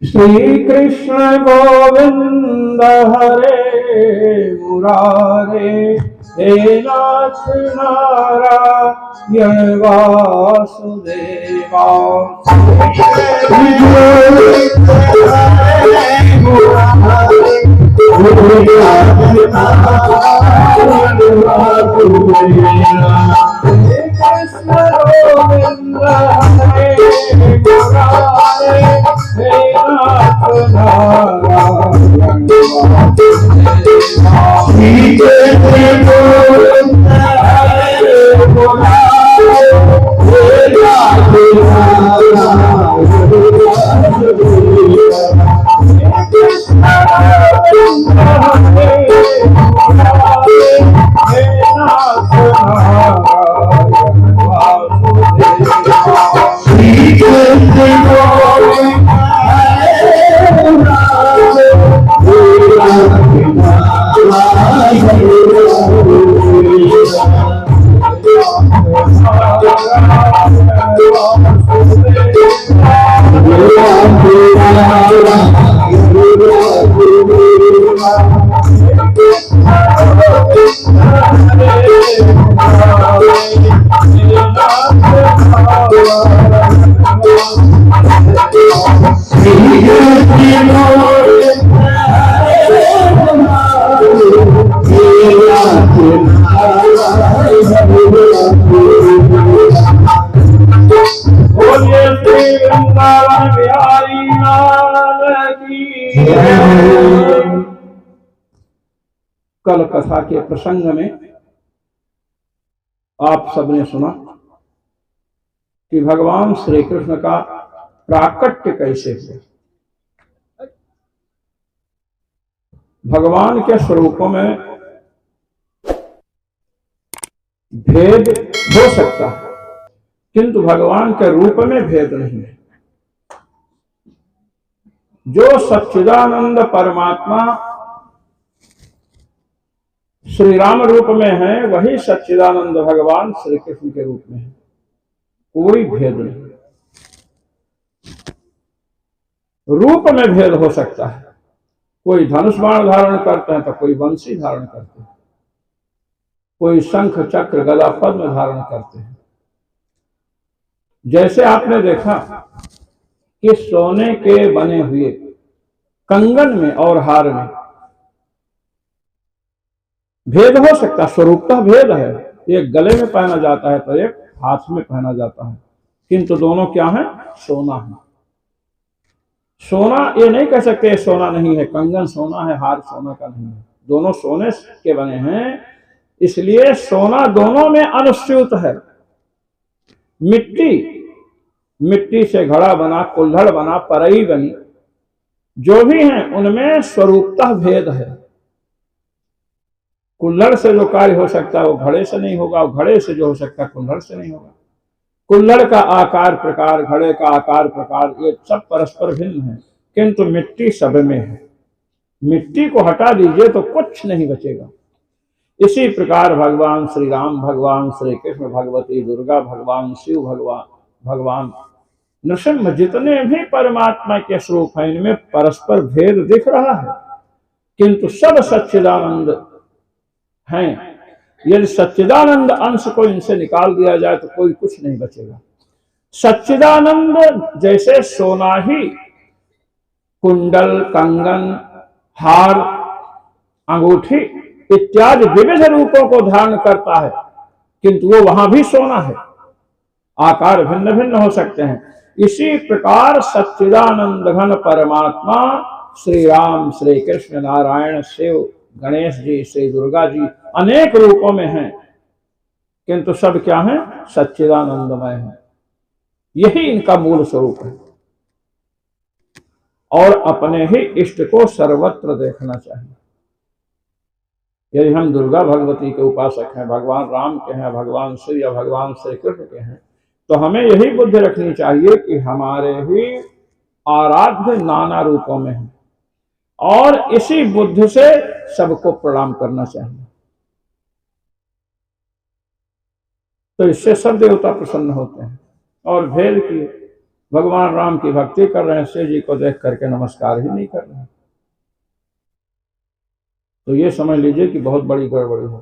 श्री कृष्ण गोविंद हरे मुरारे, हे नाथ नारायण वासुदेवा। कृष्ण गोविंद हरे मुरारे, हे नाथ नारायण कल कथा के प्रसंग में आप सबने सुना कि भगवान श्री कृष्ण का प्राकट्य कैसे हुआ। भगवान के स्वरूपों में भेद हो सकता है, किंतु भगवान के रूप में भेद नहीं है। जो सच्चिदानंद परमात्मा श्री राम रूप में है, वही सच्चिदानंद भगवान श्री कृष्ण के रूप में है। कोई भेद नहीं। रूप में भेद हो सकता है, कोई धनुष बाण धारण करते हैं तो कोई बंसी धारण करते हैं, कोई शंख चक्र गदा पद्म धारण करते हैं। जैसे आपने देखा कि सोने के बने हुए कंगन में और हार में भेद हो सकता, स्वरूपतः भेद है। एक गले में पहना जाता है तो एक हाथ में पहना जाता है, किंतु दोनों क्या है? सोना है। सोना ये नहीं कह सकते सोना नहीं है, कंगन सोना है, हार सोना का नहीं है। दोनों सोने के बने हैं, इसलिए सोना दोनों में अनुस्यूत है। मिट्टी से घड़ा बना, कुल्हड़ बना, परई बनी, जो भी है उनमें स्वरूपतः भेद है। कुल्हड़ से जो कार्य हो सकता है वो घड़े से नहीं होगा, और घड़े से जो हो सकता है कुल्हड़ से नहीं होगा। कुल्हड़ का आकार प्रकार, घड़े का आकार प्रकार, ये सब परस्पर भिन्न है, किंतु मिट्टी सब में है। मिट्टी को हटा दीजिए तो कुछ नहीं बचेगा। इसी प्रकार भगवान श्री राम, भगवान श्री कृष्ण, भगवती दुर्गा, भगवान शिव, भगवान नृसिंह, जितने भी परमात्मा के स्वरूप हैं, इनमें परस्पर भेद दिख रहा है, किंतु सब सच्चिदानंद हैं। यदि सच्चिदानंद अंश को इनसे निकाल दिया जाए तो कोई कुछ नहीं बचेगा। सच्चिदानंद जैसे सोना ही कुंडल, कंगन, हार, अंगूठी इत्यादि विविध रूपों को धारण करता है, किंतु वो वहां भी सोना है। आकार भिन्न भिन्न हो सकते हैं। इसी प्रकार सच्चिदानंद घन परमात्मा श्री राम, श्री कृष्ण, नारायण, शिव, गणेश जी, श्री दुर्गा जी अनेक रूपों में हैं, किंतु सब क्या हैं? सच्चिदानंदमय हैं। यही इनका मूल स्वरूप है। और अपने ही इष्ट को सर्वत्र देखना चाहिए। यदि हम दुर्गा भगवती के उपासक हैं, भगवान राम के हैं, भगवान शिव या भगवान श्री कृष्ण के हैं, तो हमें यही बुद्धि रखनी चाहिए कि हमारे ही आराध्य नाना रूपों में हैं, और इसी बुद्धि से सबको प्रणाम करना चाहिए। तो इससे सब देवता प्रसन्न होते हैं। और भेद की भगवान राम की भक्ति कर रहे हैं, शिव जी को देख करके नमस्कार ही नहीं कर रहे हैं। तो ये समझ लीजिए कि बहुत बड़ी गड़बड़ी है।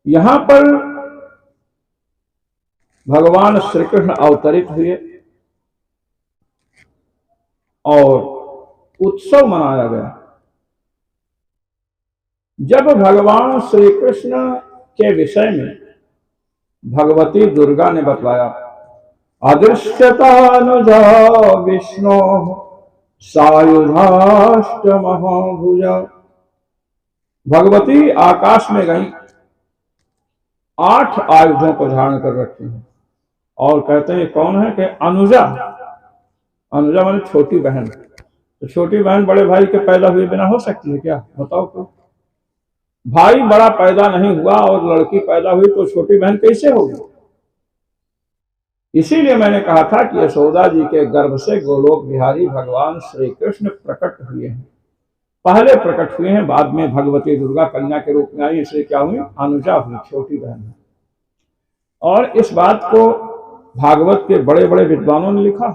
यहां पर भगवान श्री कृष्ण अवतरित हुए और उत्सव मनाया गया। जब भगवान श्री कृष्ण के विषय में भगवती दुर्गा ने बतलाया, अदृश्यतानुजा विष्णु सायुधाष्टमहाभुजा, भगवती आकाश में गई, 8 आयुधों को धारण कर रखी है और कहते हैं कौन है कि अनुजा। अनुजा माने छोटी बहन। तो छोटी बहन बड़े भाई के पैदा हुए बिना हो सकती है क्या? बताओ तो। भाई बड़ा पैदा नहीं हुआ और लड़की पैदा हुई तो छोटी बहन कैसे होगी? इसीलिए मैंने कहा था कि यशोदा जी के गर्भ से गोलोक बिहारी भगवान श्री कृष्ण प्रकट हुए हैं। पहले प्रकट हुए हैं, बाद में भगवती दुर्गा कन्या के रूप में आई, इसलिए क्या हुई? अनुजा हुई, छोटी बहन। और इस बात को भागवत के बड़े बड़े विद्वानों ने लिखा।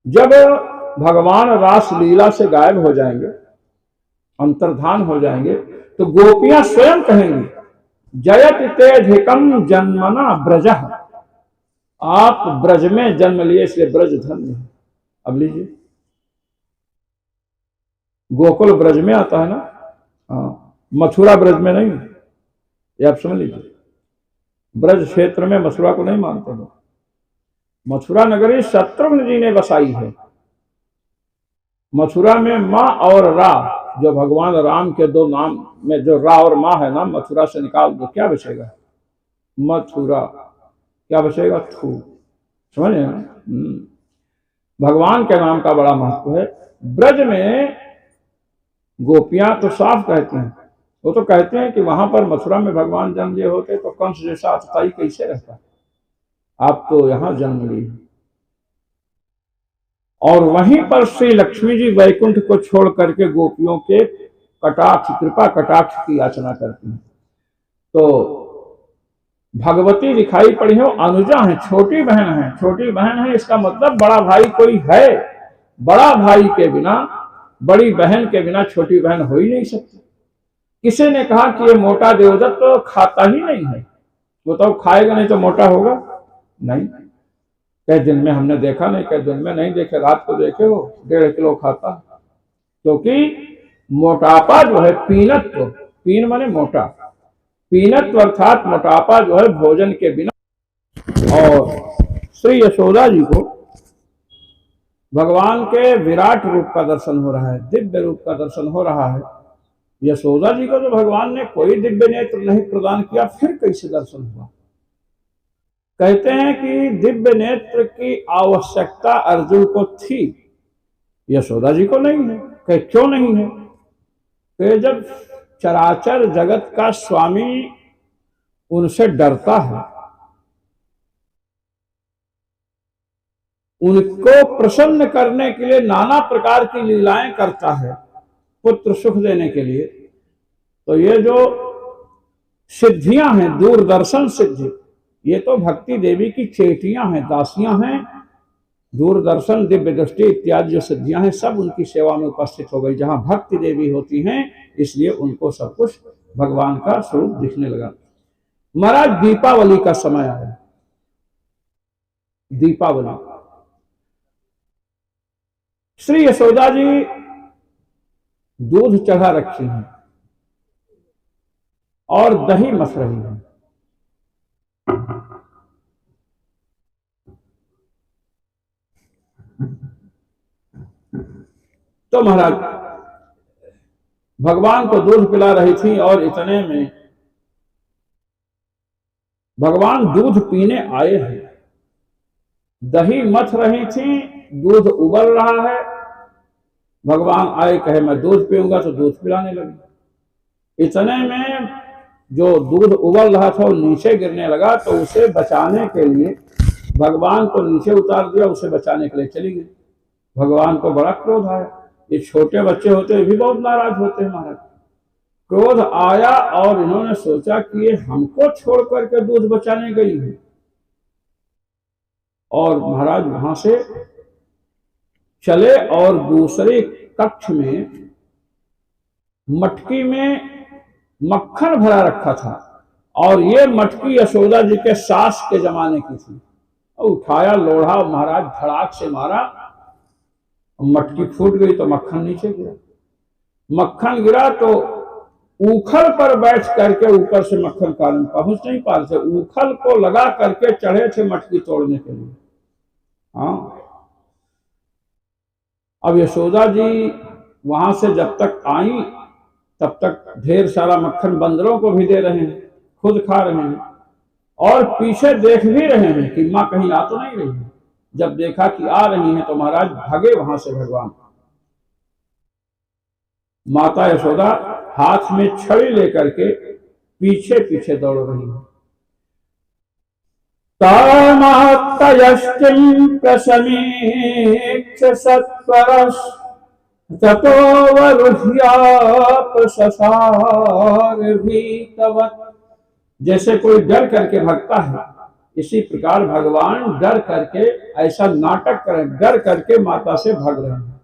जब भगवान रास लीला से गायब हो जाएंगे, अंतर्धान हो जाएंगे, तो गोपियां स्वयं कहेंगी, जयत तेधिकम जन्मना ब्रज, आप ब्रज में जन्म लिए इसलिए ब्रज धन्य है। अब लीजिए, गोकुल ब्रज में आता है ना, हाँ, मथुरा ब्रज में नहीं। ये आप समझ लीजिए, ब्रज क्षेत्र में मथुरा को नहीं मानते लोग। मथुरा नगरी शत्रुघ्न जी ने बसाई है। मथुरा में माँ और रा, जो भगवान राम के 2 नाम में जो रा और माँ है ना, मथुरा से निकाल दो, क्या बचेगा? मथुरा। क्या बचेगा? थू। समझे ना? भगवान के नाम का बड़ा महत्व है। ब्रज में गोपियां तो साफ कहते हैं, वो तो कहते हैं कि वहां पर मथुरा में भगवान जन्म लिए होते तो कंस जैसा अतताई कैसे रहता, आप तो यहां जन्म लिए। और वहीं पर श्री लक्ष्मी जी वैकुंठ को छोड़ करके गोपियों के कटाक्ष, कृपा कटाक्ष की याचना करती हैं। तो भगवती दिखाई पड़ी है, अनुजा है, छोटी बहन है। छोटी बहन है इसका मतलब बड़ा भाई कोई है। बड़ा भाई के बिना, बड़ी बहन के बिना छोटी बहन हो ही नहीं सकती। किसी ने कहा कि ये मोटा देवदत्त तो खाता ही नहीं है। वो तो खाएगा नहीं तो मोटा होगा नहीं। कई दिन में हमने देखा नहीं, कई दिन में नहीं देखे, रात को देखे हो 1.5 किलो खाता। क्योंकि मोटापा जो है, पीनत्व, पीन माने मोटा, पीनत्व अर्थात मोटापा जो है भोजन के बिना। और श्री यशोदा जी को भगवान के विराट रूप का दर्शन हो रहा है, दिव्य रूप का दर्शन हो रहा है। यशोदा जी को तो भगवान ने कोई दिव्य नेत्र नहीं प्रदान किया, फिर कैसे दर्शन हुआ? कहते हैं कि दिव्य नेत्र की आवश्यकता अर्जुन को थी, यशोदा जी को नहीं है। कहे क्यों नहीं है? कि जब चराचर जगत का स्वामी उनसे डरता है, उनको प्रसन्न करने के लिए नाना प्रकार की लीलाएं करता है, पुत्र सुख देने के लिए, तो ये जो सिद्धियां हैं, दूरदर्शन सिद्धि, ये तो भक्ति देवी की चेटियां हैं, दासियां हैं। दूरदर्शन, दिव्य दृष्टि इत्यादि जो सिद्धियां हैं, सब उनकी सेवा में उपस्थित हो गई। जहां भक्ति देवी होती हैं, इसलिए उनको सब कुछ भगवान का स्वरूप दिखने लगा। महाराज दीपावली का समय आया। दीपावली, श्री यशोदा जी दूध चढ़ा रखी हैं और दही मस रही है। तो महाराज भगवान को दूध पिला रही थी और इतने में भगवान दूध पीने आए हैं। दही मथ रही थी, दूध उबल रहा है। भगवान आए, कहे मैं दूध पीऊंगा, तो दूध पिलाने लगे। इतने में जो दूध उबल रहा था वो नीचे गिरने लगा, तो उसे बचाने के लिए भगवान को नीचे उतार दिया, उसे बचाने के लिए चली गई। भगवान को बड़ा क्रोध आया। ये छोटे बच्चे होते भी बहुत नाराज होते हैं महाराज। क्रोध आया और इन्होंने सोचा कि ये हमको छोड़ करके दूध बचाने गई है। और महाराज वहां से चले और दूसरे कक्ष में मटकी में मक्खन भरा रखा था, और ये मटकी यशोदा जी के सास के जमाने की थी। और उठाया लोढ़ा, महाराज धड़ाक से मारा, मटकी फूट गई तो मक्खन नीचे गिरा। मक्खन गिरा तो ऊखल पर बैठ करके ऊपर से मक्खन कारण पहुंच नहीं पा रहे थे, ऊखल को लगा करके चढ़े थे मटकी तोड़ने के लिए। हाँ, अब यशोदा जी वहां से जब तक आई तब तक ढेर सारा मक्खन बंदरों को भी दे रहे हैं, खुद खा रहे हैं, और पीछे देख भी रहे हैं कि माँ कहीं आ तो नहीं रही है। जब देखा कि आ रही हैं तो महाराज भागे वहां से भगवान। माता यशोदा हाथ में छड़ी लेकर के पीछे पीछे दौड़ रही है। तामात्तयष्टिं प्रसमीक्ष सत्वरस् ततो वरुह्यापससारभीतवत्। जैसे कोई डर करके भागता है, इसी प्रकार भगवान डर करके ऐसा नाटक करें, डर करके माता से भाग रहे हैं।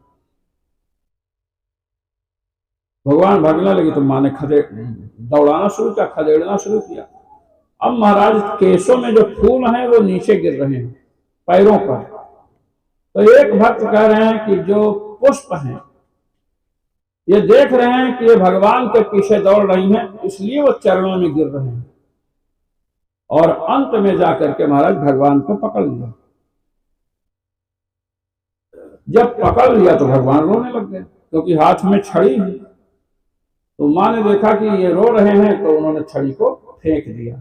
भगवान भागने लगे तो माँ ने दौड़ाना शुरू किया, खदेड़ना शुरू किया। अब महाराज केशों में जो फूल हैं वो नीचे गिर रहे हैं पैरों पर। तो एक भक्त कह रहे हैं कि जो पुष्प हैं ये देख रहे हैं कि ये भगवान के पीछे दौड़ रही हैं, इसलिए वो चरणों में गिर रहे हैं। और अंत में जाकर के महाराज भगवान को पकड़ लिया। जब पकड़ लिया तो भगवान रोने लग गए, क्योंकि हाथ में छड़ी है। तो माँ ने देखा कि ये रो रहे हैं तो उन्होंने छड़ी को फेंक दिया।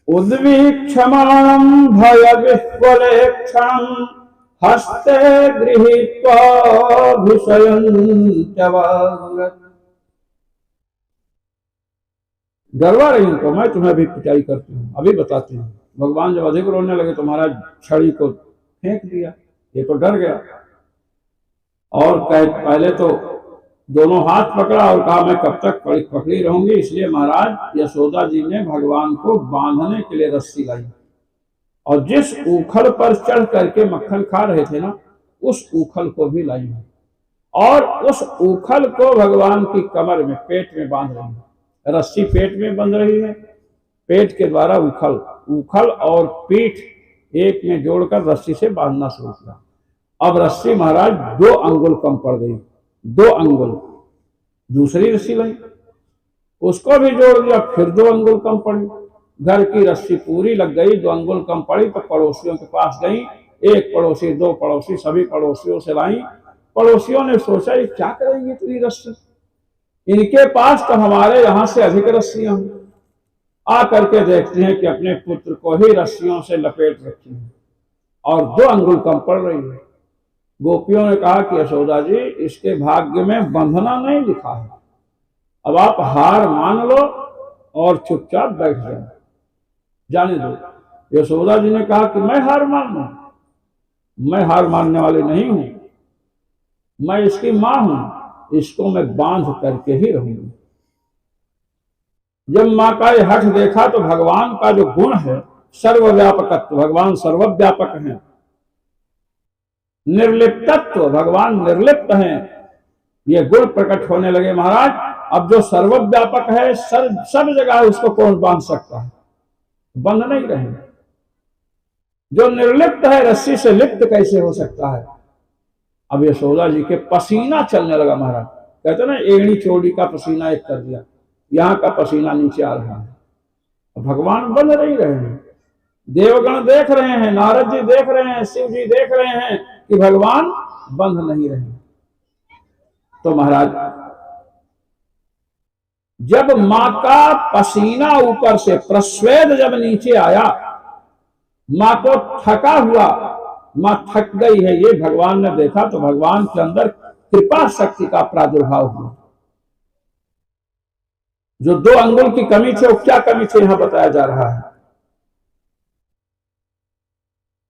उद्वीक्षमाणं भयविह्वलेक्षणं हस्ते गृहीत्वा भूषयन्त्यवाग्रत्। डरवा रही हूं तो मैं तुम्हें भी पिटाई करती हूँ, अभी बताती हूँ। भगवान जब अधिक रोने लगे तो महाराज छड़ी को फेंक दिया। ये तो डर गया और पहले तो दोनों हाथ पकड़ा और कहा मैं कब तक पकड़ी रहूंगी। इसलिए महाराज यशोदा जी ने भगवान को बांधने के लिए रस्सी लाई, और जिस ऊखल पर चढ़ करके मक्खन खा रहे थे ना, उस ऊखल को भी लाई है, और उस ऊखल को भगवान की कमर में, पेट में बांध रही है। रस्सी पेट में बंध रही है, पेट के द्वारा ऊखल और पीठ एक में जोड़कर रस्सी से बांधना शुरू किया। अब रस्सी महाराज 2 अंगुल कम पड़ गई, 2 अंगुल। दूसरी रस्सी लाई, उसको भी जोड़ दिया, फिर 2 अंगुल कम पड़ी। घर की रस्सी पूरी लग गई, 2 अंगुल कम पड़ी तो पड़ोसियों के पास गई। 1 पड़ोसी, 2 पड़ोसी, सभी पड़ोसियों से लाई। पड़ोसियों ने सोचा ये क्या करेंगे इतनी रस्सी, इनके पास तो हमारे यहाँ से अधिक रस्सियां हैं। आ करके देखते हैं कि अपने पुत्र को ही रस्सियों से लपेट रखी है और 2 अंगुल कम पड़ रही है। गोपियों ने कहा कि यशोदा जी, इसके भाग्य में बंधना नहीं लिखा है, अब आप हार मान लो और चुपचाप बैठ जाओ, जाने दो। यशोदा जी ने कहा कि मैं हार मान लूं, मैं हार मानने वाली नहीं हूं, मैं इसकी मां हूं, इसको मैं बांध करके ही रहूंगी। जब मां का ये हठ देखा तो भगवान का जो गुण है सर्वव्यापकत्व, भगवान सर्वव्यापक हैं। निर्लिप्तत्व, भगवान निर्लिप्त हैं, ये गुण प्रकट होने लगे महाराज। अब जो सर्वव्यापक है, सब जगह उसको कौन बांध सकता है, बंध नहीं रहे। जो निर्लिप्त है रस्सी से लिप्त कैसे हो सकता है। अब यशोदा जी के पसीना चलने लगा महाराज, कहते ना एड़ी चोड़ी का पसीना एक कर दिया, यहाँ का पसीना नीचे आ रहा है। भगवान बंध नहीं रहे हैं, देवगण देख रहे हैं, नारद जी देख रहे हैं, शिव जी देख रहे हैं कि भगवान बंध नहीं रहे। तो महाराज जब मां का पसीना ऊपर से प्रस्वेद जब नीचे आया, मां को थका हुआ, मां थक गई है, ये भगवान ने देखा तो भगवान के अंदर कृपा शक्ति का प्रादुर्भाव हुआ। जो 2 अंगुल की कमी थी, वो क्या कमी थी यहां बताया जा रहा है।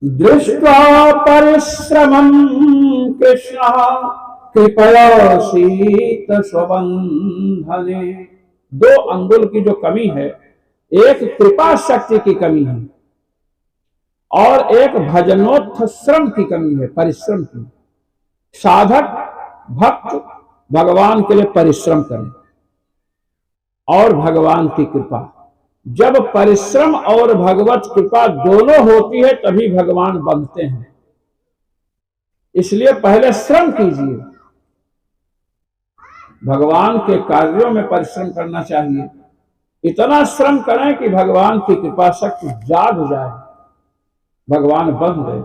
दृष्ट्वा परिश्रमं कृष्ण कृपया शीत स्वबंधने। 2 अंगुल की जो कमी है, एक कृपा शक्ति की कमी है और एक भजनोत्थ श्रम की कमी है, परिश्रम की। साधक भक्त भगवान के लिए परिश्रम करें और भगवान की कृपा। जब परिश्रम और भगवत कृपा दोनों होती है तभी भगवान बनते हैं। इसलिए पहले श्रम कीजिए, भगवान के कार्यों में परिश्रम करना चाहिए। इतना श्रम करें कि भगवान की कृपा शक्ति जाग जाए, भगवान बन गए।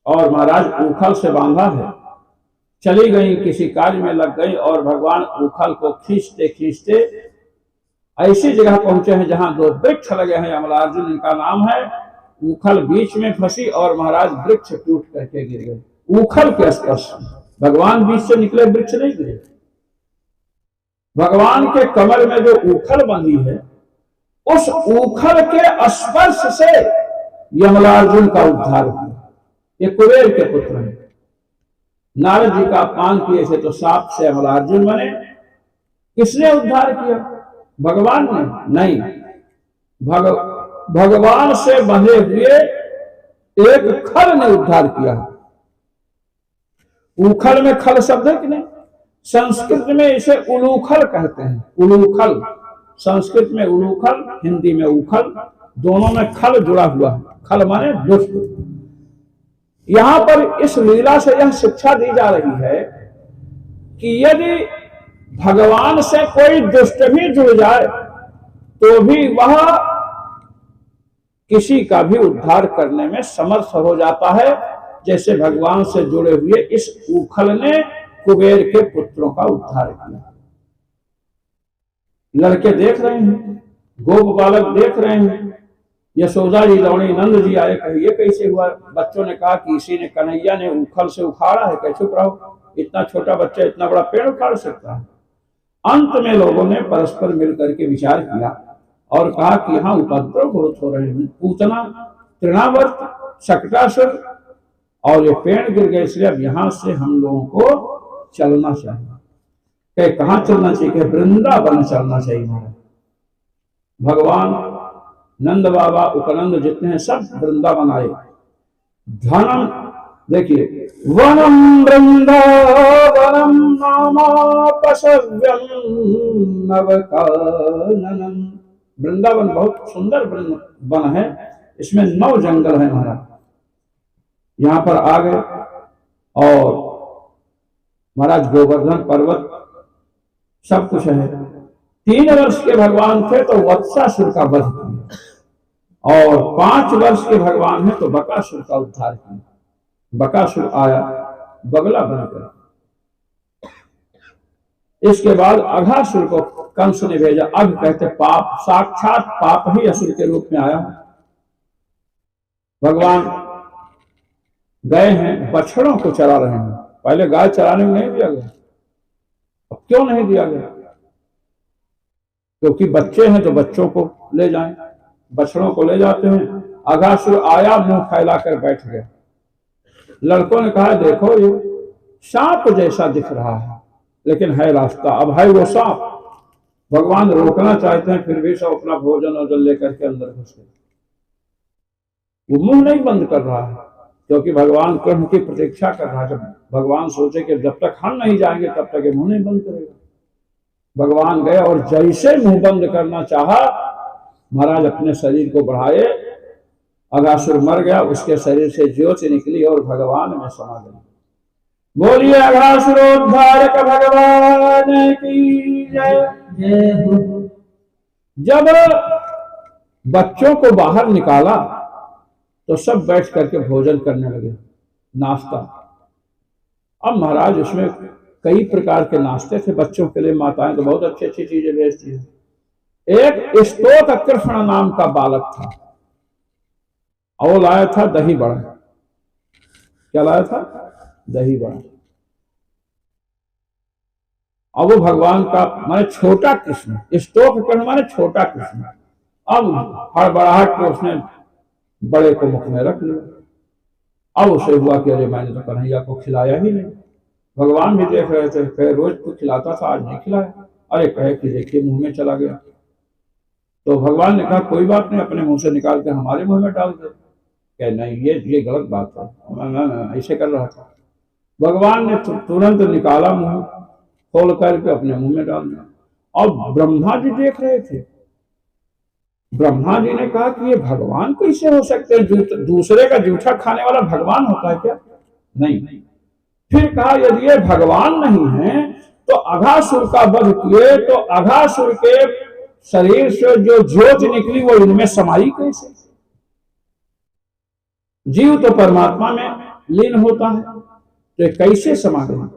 और महाराज उखल से बांधा है, चली गई, किसी कार्य में लग गई और भगवान उखल को खींचते खींचते ऐसी जगह पहुंचे हैं जहां 2 वृक्ष लगे हैं, अमलार्जुन इनका नाम है। उखल बीच में फंसी और महाराज वृक्ष टूट करके गिर गए। उखल के स्पर्श, भगवान बीच से निकले, वृक्ष नहीं गिरे। भगवान के कमर में जो उखल बंधी है, उस उखल के स्पर्श से यमलार्जुन का उद्धार हुआ। ये कुबेर के पुत्र हैं। नारद जी का अपमान किए थे तो सांप से यमलार्जुन बने। किसने उद्धार किया? भगवान ने नहीं, भगवान से बंधे हुए एक खल ने उद्धार किया। उखल में खल शब्द है कि नहीं? संस्कृत में इसे उलूखल कहते हैं। उलूखल, संस्कृत में उलूखल, हिंदी में उखल, दोनों में खल जुड़ा हुआ है। खल माने दुष्ट। यहां पर इस लीला से यह शिक्षा दी जा रही है कि यदि भगवान से कोई दुष्ट भी जुड़ जाए तो भी वह किसी का भी उद्धार करने में समर्थ हो जाता है, जैसे भगवान से जुड़े हुए इस उखल ने कुबेर के पुत्रों का उद्धार किया। लड़के देख रहे हैं, गोप बालक देख रहे हैं, यशोदा जी, लौड़ी, नंद जी आए, कहिए कैसे हुआ? बच्चों ने कहा कि इसी ने, कन्हैया ने उखल से उखाड़ा है। कैसे उखाड़ा? इतना छोटा बच्चा इतना बड़ा पेड़ उखाड़ सकता है? अंत में लोगों ने परस्पर मिलकर के विचार किया और कहा कि यहाँ उपद्रव बहुत हो रहे हैं। पूतना, तृणावर्त, शकटासुर और ये पेड़ गिर गए, इसलिए अब यहाँ से हम लोगों को चलना चाहिए। कहाँ चलना चाहिए? वृंदावन चलना चाहिए। महाराज भगवान नंद बाबा, उपनंद जितने हैं सब वृंदावन आए। धनम, देखिए, वनम वृंदावनम नामापसव्यम नवकाननम। वृंदावन बहुत सुंदर वन है, इसमें 9 जंगल है महाराज। यहाँ पर आ गए और महाराज गोवर्धन पर्वत सब कुछ है। 3 वर्ष के भगवान थे तो वत्सासुर का वध किया और 5 वर्ष के भगवान हैं तो बकासुर का उद्धार किया। बकासुर आया बगला बनकर। इसके बाद अघासुर को कंस ने भेजा। अघ कहते पाप, साक्षात पाप ही असुर के रूप में आया। भगवान गए हैं, बछड़ों को चरा रहे हैं। पहले गाय चराने में नहीं दिया गया। अब क्यों नहीं दिया गया? क्योंकि बच्चे हैं तो बच्चों को ले जाएं, बछड़ों को ले जाते हैं। अघासुर आया, मुंह फैलाकर बैठ गया। लड़कों ने कहा देखो ये सांप जैसा दिख रहा है लेकिन है रास्ता। अब है वो सांप। भगवान रोकना चाहते हैं फिर भी सब अपना भोजन और जल लेकर के अंदर घुस गए। वो मुंह नहीं बंद कर रहा है क्योंकि भगवान कृष्ण की प्रतीक्षा कर रहा है। जब भगवान सोचे कि जब तक हम नहीं जाएंगे तब तक ये मुंह नहीं बंद करेगा। भगवान गए और जैसे मुंह बंद करना चाहा, महाराज अपने शरीर को बढ़ाए। अघासुर मर गया, उसके शरीर से ज्योति निकली और भगवान में समा गई। बोलिए अघासुरोद्धारक भगवान की जय। जब बच्चों को बाहर निकाला तो सब बैठ करके भोजन करने लगे, नाश्ता। अब महाराज उसमें कई प्रकार के नाश्ते थे बच्चों के लिए। माताएं तो बहुत अच्छी अच्छी चीजें भेजती है। एक स्तोक कृष्ण नाम का बालक था और वो लाया था दही बड़ा। क्या लाया था? दही बड़ा। अब वो भगवान का माने छोटा कृष्ण, स्तोक कृष्ण माने छोटा कृष्ण। अब हड़बड़ाहट को उसने बड़े को मुख में रख लिया। अब उसे हुआ कि अरे मैंने तो कन्हैया को खिलाया ही नहीं। भगवान भी देख रहे थे, कहे रोज तो खिलाता था, आज नहीं खिलाया। अरे कहे कि देखिए मुंह में चला गया। तो भगवान ने कहा कोई बात नहीं, अपने मुंह से निकाल के हमारे मुंह में डाल दे। कहे नहीं, ये गलत बात है, मैं ऐसे कर रहा था। भगवान ने तुरंत निकाला, मुंह खोल करके अपने मुंह में डाल दिया। और ब्रह्मा जी देख रहे थे। ब्रह्मा जी ने कहा कि ये भगवान कैसे हो सकते हैं, दूसरे का जूठा खाने वाला भगवान होता है क्या? नहीं। फिर कहा यदि ये भगवान नहीं है तो अघासुर का वध किए तो अघासुर के शरीर से जो ज्योति निकली वो इनमें समाई कैसे? जीव तो परमात्मा में लीन होता है, तो कैसे समा गए?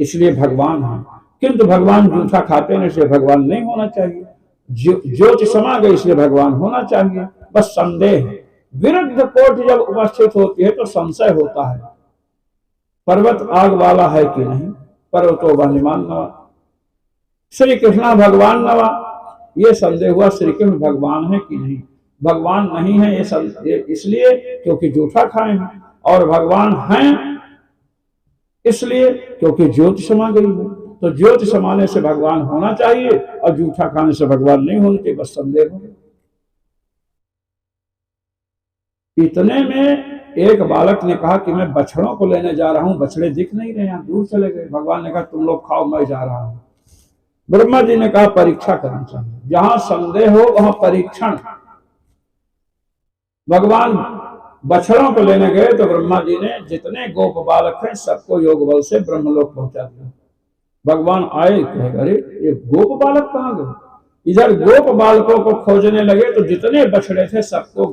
इसलिए भगवान है। किंतु भगवान जूठा खाते हैं, इसलिए भगवान नहीं होना चाहिए। ज्योति समा गई इसलिए भगवान होना चाहिए। बस संदेह है। विरुद्ध कोट जब उपस्थित होती है तो संशय होता है, पर्वत आग वाला है कि नहीं, पर्वतो बलिमान नवा, श्री कृष्ण भगवान नवा। ये संदेह हुआ श्री कृष्ण भगवान है कि नहीं। भगवान नहीं है ये इसलिए क्योंकि जूठा खाए हैं, और भगवान हैं इसलिए क्योंकि ज्योति समा गई है। तो ज्योति समाने से भगवान होना चाहिए और जूठा खाने से भगवान नहीं होने चाहिए, बस संदेह हो। इतने में एक बालक ने कहा कि मैं बछड़ों को लेने जा रहा हूं, बछड़े दिख नहीं रहे हैं, दूर चले गए। भगवान ने कहा तुम लोग खाओ, मैं जा रहा हूं। ब्रह्मा जी ने कहा परीक्षा करनी चाहिए, जहां संदेह हो वहां परीक्षण। भगवान बछड़ों को लेने गए तो ब्रह्मा जी ने जितने गोप बालक हैं सबको योग बल से ब्रह्मलोक पहुंचा दिया। भगवान आए, कहे अरे ये गोप बालक कहां गए? इधर गोप बालकों को खोजने लगे तो जितने बछड़े थे सबको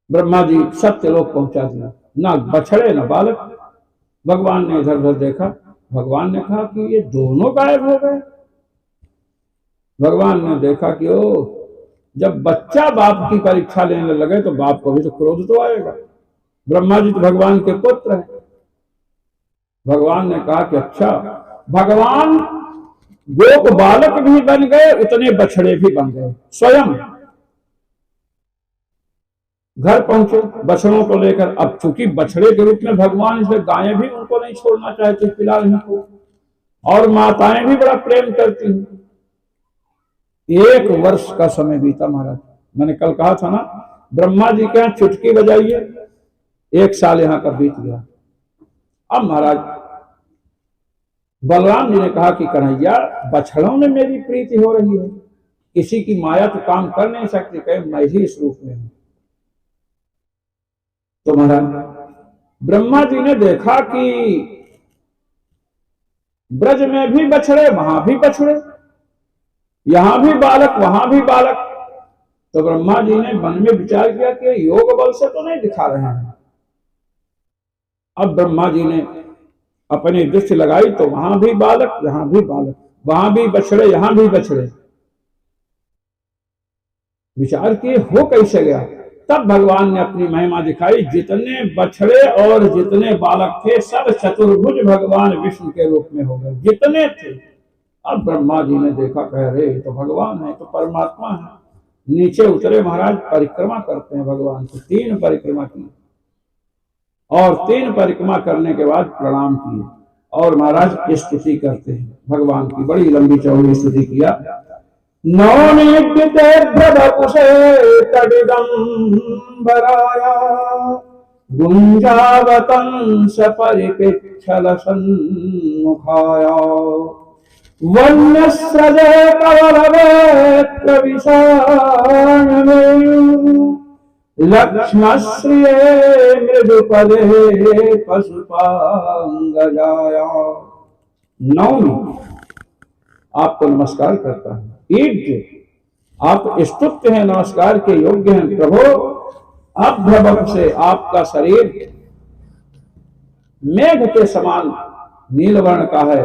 ब्रह्मा जी सत्यलोक पहुंचा दिया, ना बछड़े ना बालक। भगवान ने इधर उधर देखा, भगवान ने कहा कि ये दोनों गायब हो गए। भगवान ने देखा कि ओ, जब बच्चा बाप की परीक्षा लेने लगे तो बाप को भी तो क्रोध तो आएगा। ब्रह्मा जी तो भगवान के पुत्र हैं। भगवान ने कहा कि अच्छा, भगवान गोप बालक भी बन गए, उतने बछड़े भी बन गए। स्वयं घर पहुंचे बछड़ों को लेकर। अब चूंकि बछड़े के रूप में भगवान, इसलिए गायें भी उनको नहीं छोड़ना चाहती फिलहाल इनको, और माताएं भी बड़ा प्रेम करती हैं। 1 वर्ष का समय बीता महाराज। मैंने कल कहा था ना, ब्रह्मा जी के यहाँ चुटकी बजाइए 1 साल यहाँ का बीत गया। अब महाराज बलराम जी ने कहा कि कन्हैया बछड़ों में मेरी प्रीति हो रही है, किसी की माया तो काम कर नहीं सकती, कहे मैं ही इस रूप में हूं। तो महाराज ब्रह्मा जी ने देखा कि ब्रज में भी बछड़े, वहां भी बछड़े, यहां भी बालक वहां भी बालक। तो ब्रह्मा जी ने मन में विचार किया कि योग बल से तो नहीं दिखा रहे हैं। अब ब्रह्मा जी ने अपनी दृष्टि लगाई तो वहां भी बालक यहां भी बालक, वहां भी बछड़े यहां भी बछड़े। विचार किए हो कैसे गया। तब भगवान ने अपनी महिमा दिखाई। जितने बछड़े और जितने बालक थे सब चतुर्भुज भगवान विष्णु के रूप में हो गए, जितने थे। अब ब्रह्मा जी ने देखा, कह रहे तो भगवान है, तो परमात्मा है। नीचे उतरे महाराज, परिक्रमा करते हैं भगवान की। 3 परिक्रमा की, और 3 परिक्रमा करने के बाद प्रणाम किए, और महाराज स्तुति करते हैं भगवान की। बड़ी लंबी चौड़ी स्तुति किया। नवनियुक्ते प्रभकुशे तडिदंबराया गुंजावतंस परिपिच्छल सन्मुखाया वन्यस्रजे कवलवेत्र विशाणमेयु लक्ष्मश्रिये मृदुपदे पशुपांगजाया। नवमी आपको नमस्कार करता है। ईद आप स्तुत्य हैं, नमस्कार के योग्य हैं प्रभु। अभ्रवक से आपका शरीर मेघ के समान नीलवर्ण का है।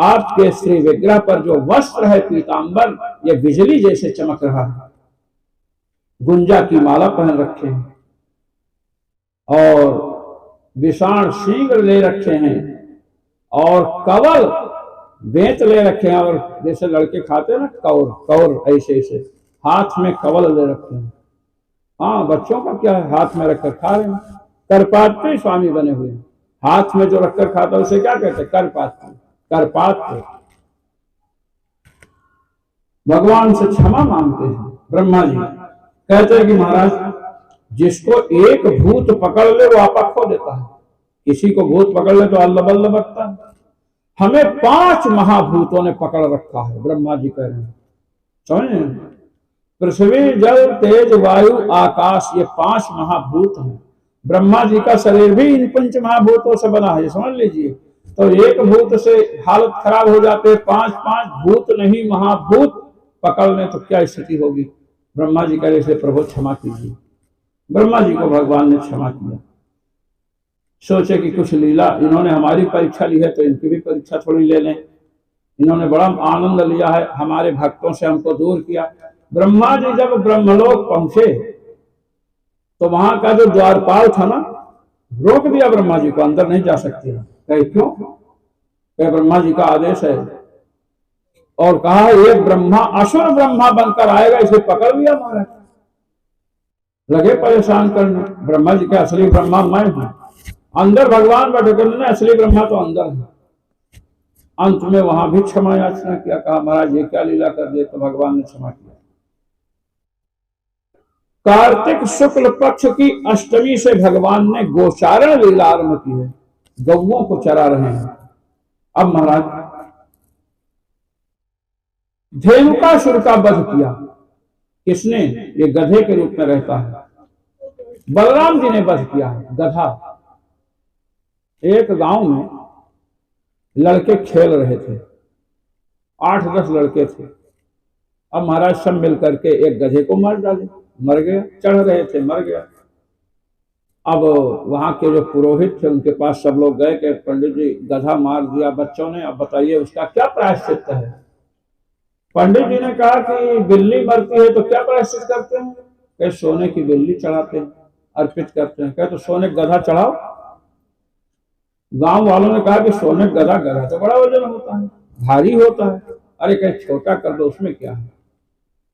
आपके श्री विग्रह पर जो वस्त्र है पीतांबर, ये बिजली जैसे चमक रहा है। गुंजा की माला पहन रखे हैं और विषाण सींग ले रखे हैं और कवल बेंत ले रखे हैं, और जैसे लड़के खाते हैं ना कौर कौर, ऐसे ऐसे हाथ में कवल ले रखे हैं। हाँ, बच्चों का क्या है, हाथ में रखकर खा रहे हैं। करपात्री स्वामी बने हुए हैं। हाथ में जो रखकर खाता है उसे क्या कहते हैं? करपात्री, करपात्र। भगवान से क्षमा मांगते हैं ब्रह्मा जी। कहते हैं कि महाराज जिसको एक भूत पकड़ ले वो आपा खो देता है। किसी को भूत पकड़ ले तो अल्लाह बल्ला बकता है। हमें 5 महाभूतों ने पकड़ रखा है, ब्रह्मा जी कह रहे हैं। समझे? पृथ्वी, जल, तेज, वायु, आकाश, ये 5 महाभूत हैं। ब्रह्मा जी का शरीर भी इन 5 महाभूतों से बना है, समझ लीजिए। तो एक भूत से हालत खराब हो जाते, 5 भूत नहीं महाभूत पकड़ लें तो क्या स्थिति होगी। ब्रह्मा जी कह रहे थे प्रभु क्षमा कीजिए। ब्रह्मा जी को भगवान ने क्षमा किया। सोचे कि कुछ लीला, इन्होंने हमारी परीक्षा ली है तो इनकी भी परीक्षा थोड़ी ले लें। इन्होंने बड़ा आनंद लिया है, हमारे भक्तों से हमको दूर किया। ब्रह्मा जी जब ब्रह्मलोक पहुंचे तो वहां का जो द्वारपाल था ना, रोक दिया ब्रह्मा जी को, अंदर नहीं जा सकते। कहे क्यों? कहे ब्रह्मा जी का आदेश है। और कहा एक ब्रह्मा असुर ब्रह्मा बनकर आएगा, इसे पकड़ लिया महाराज। लगे परेशान करने। ब्रह्मा जी का असली ब्रह्मा मैं हूं, अंदर भगवान बैठे करने, असली ब्रह्मा तो अंदर है। अंत में वहां भी क्षमा याचना किया, कहा महाराज ये क्या लीला कर दिए, तो भगवान ने क्षमा किया। कार्तिक शुक्ल पक्ष की अष्टमी से भगवान ने गोचारण लीला आरंभ की है, गौओं को चरा रहे हैं। अब महाराज धेनुकासुर का वध किया। किसने? ये गधे के रूप में रहता है, बलराम जी ने वध किया। गधा। एक गांव में लड़के खेल रहे थे, 8-10 लड़के थे। अब महाराज सब मिल करके एक गधे को मार डाले, मर गया। चढ़ रहे थे, मर गया। अब वहां के जो पुरोहित थे उनके पास सब लोग गए कि पंडित जी गधा मार दिया बच्चों ने, अब बताइए उसका क्या प्रायश्चित है। पंडित जी ने कहा कि बिल्ली मरती है तो क्या प्रायश्चित करते हैं? कहे सोने की बिल्ली चढ़ाते हैं, अर्पित करते हैं। कहे तो सोने गधा चढ़ाओ। गांव वालों ने कहा कि सोने गधा, गधा तो बड़ा वजन होता है, भारी होता है। अरे कहे छोटा कर दो, उसमें क्या है।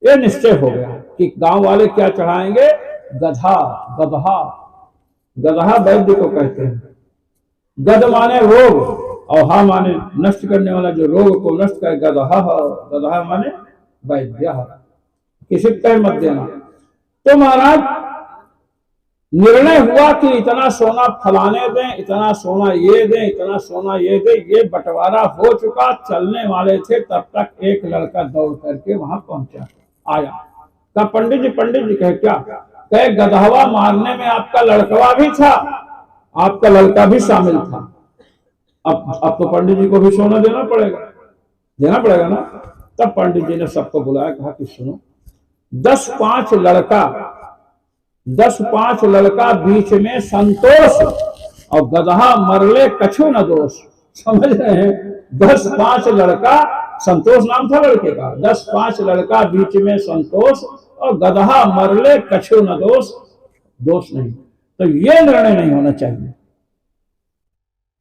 ये निश्चय हो गया कि गांव वाले क्या चढ़ाएंगे? गधा, गधा। गधा वैद्य को कहते हैं। गद माने रोग और हा माने नष्ट करने वाला, जो रोग को नष्ट करे। गदहा, गदहा माने वैद्य। किसी कहे मत देना। तो महाराज निर्णय हुआ कि इतना सोना फलाने दें, इतना सोना ये दें, इतना सोना ये दें। ये बंटवारा हो चुका, चलने वाले थे, तब तक एक लड़का दौड़ करके वहां पहुंचा, आया। कहा पंडित जी। कहे क्या? कहे गधवा मारने में आपका लड़कवा भी था, आपका लड़का भी शामिल था। अब तो पंडित जी को भी सोना देना पड़ेगा ना। तब पंडित जी ने सबको बुलाया, कहा कि सुनो, 10-5 लड़का बीच में संतोष, और गधा मरले कछु न दोष। समझ रहे हैं? 10-5 लड़का, संतोष नाम था लड़के का, 10-5 लड़का बीच में संतोष, और गधा मरले कछु न दोष, दोष नहीं। तो ये निर्णय नहीं होना चाहिए।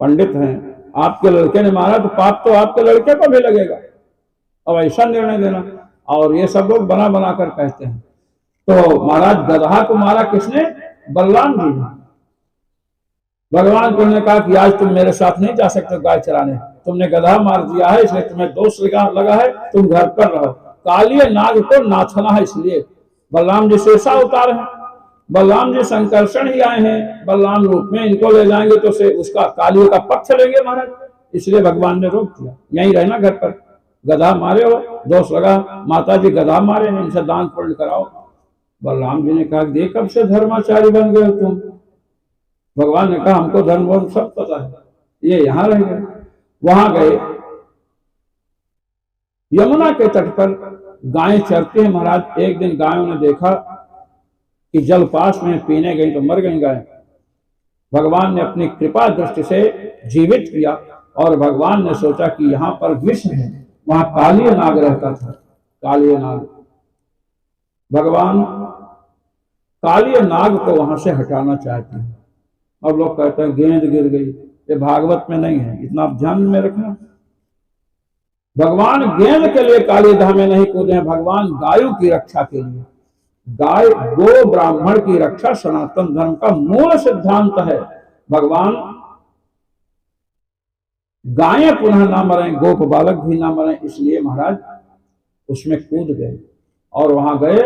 पंडित हैं, आपके लड़के ने मारा तो पाप तो आपके लड़के को भी लगेगा। अब ऐसा निर्णय देना, और ये सब लोग बना बना कर कहते हैं। तो महाराज गधा को मारा किसने? बलराम जी ने। भगवान ने कहा कि आज तुम मेरे साथ नहीं जा सकते गाय चराने, तुमने गधा मार दिया है, इसलिए तुम्हें दोष लगा है, तुम घर पर रहो। कालिय नाग को नाथना है, इसलिए बलराम जी शेषा उतार हैं। बलराम जी संकर्षण ही आए हैं बलराम रूप में, इनको ले जाएंगे तो से उसका कालियों का पक्ष लेंगे महाराज, इसलिए भगवान ने रोक दिया। यहीं रहना घर पर, गधा मारे हो, दोष लगा, माता जी गधा मारे हैं, इनसे दान पुण्य कराओ। बलराम जी ने कहा देख कब से धर्माचारी बन गए तुम। भगवान ने कहा हमको धर्म वर्म सब पता है, ये यहां रह गए। वहां गए, यमुना के तट पर गायें चरती हैं महाराज। एक दिन गायों ने देखा कि जल पास में पीने गई तो मर गई गाय। भगवान ने अपनी कृपा दृष्टि से जीवित किया, और भगवान ने सोचा कि यहाँ पर विष है। वहां कालिय नाग रहता था, कालिय नाग। भगवान कालिय नाग को वहां से हटाना चाहते हैं। अब लोग कहते हैं गेंद गिर गई, ये भागवत में नहीं है, इतना ध्यान में रखना। भगवान गेंद के लिए काली धाम में नहीं कूदे हैं, भगवान गायों की रक्षा के लिए। गाय गो ब्राह्मण की रक्षा सनातन धर्म का मूल सिद्धांत है। भगवान गायें पुनः ना मरें, गोप बालक भी ना मरें, इसलिए महाराज उसमें कूद गए। और वहां गए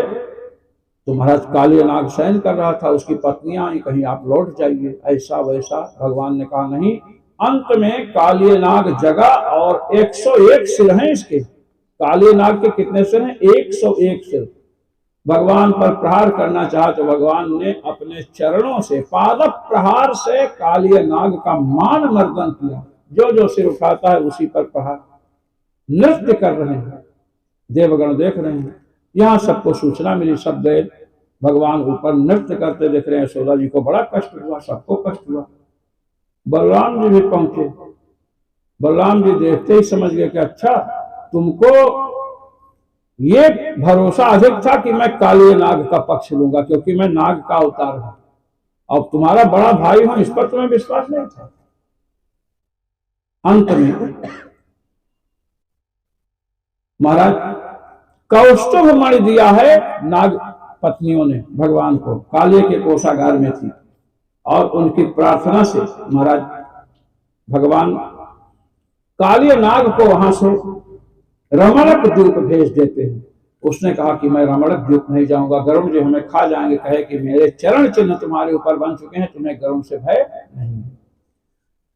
तो महाराज काली नाग शयन कर रहा था, उसकी पत्नियां आई, कहीं आप लौट जाइए, ऐसा वैसा। भगवान ने कहा नहीं। अंत में काली नाग जगा और 101 सिर हैं इसके। काली नाग के कितने सिर हैं? 101 सिर। भगवान पर प्रहार करना चाहा तो भगवान ने अपने चरणों से, पाद प्रहार से काली नाग का मान मर्दन किया। जो जो सिर उठाता है उसी पर प्रहार। नृत्य कर रहे हैं, देवगण देख रहे हैं। यहाँ सबको सूचना मिली, सब गए, भगवान ऊपर नृत्य करते देख रहे हैं। यशोदा जी को बड़ा कष्ट हुआ, सबको कष्ट हुआ। बलराम जी भी पहुंचे। बलराम जी देखते ही समझ गए कि अच्छा, तुमको ये भरोसा अधिक था कि मैं काली नाग का पक्ष लूंगा, क्योंकि मैं नाग का अवतार हूं, अब तुम्हारा बड़ा भाई हूं, इस पर तुम्हें विश्वास नहीं था। अंत में महाराज कौस्तुभ मणि दिया है नाग पत्नियों ने भगवान को, काले के कोषागार में थी, और उनकी प्रार्थना से महाराज भगवान काली नाग को वहां से रमणक द्वीप भेज देते हैं। उसने कहा कि मैं रमणक द्वीप नहीं जाऊंगा, गरुड़ जी हमें खा जाएंगे, कहे कि मेरे चरण चिन्ह तुम्हारे ऊपर बन चुके हैं, तुम्हें गरुड़ से भय नहीं।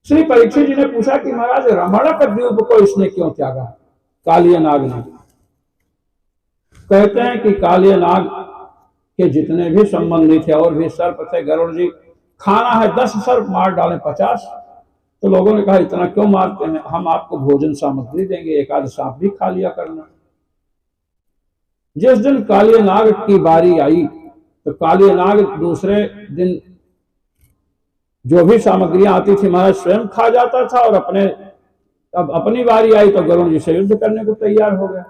श्री परीक्षित जी ने पूछा कि महाराज रमणक द्वीप को इसने क्यों त्यागा, काली नाग ने? कहते हैं कि काली नाग के जितने भी संबंधी थे और भी सर्प थे, गरुड़ जी खाना है 10 सर्प मार डालें 50। तो लोगों ने कहा इतना क्यों मारते हैं, हम आपको भोजन सामग्री देंगे, एक आध सांप भी खा लिया करना। जिस दिन काली नाग की बारी आई तो काली नाग दूसरे दिन जो भी सामग्रियां आती थी महाराज स्वयं खा जाता था, और अब अपनी बारी आई तो गरुड़ जी से युद्ध करने को तैयार हो गया।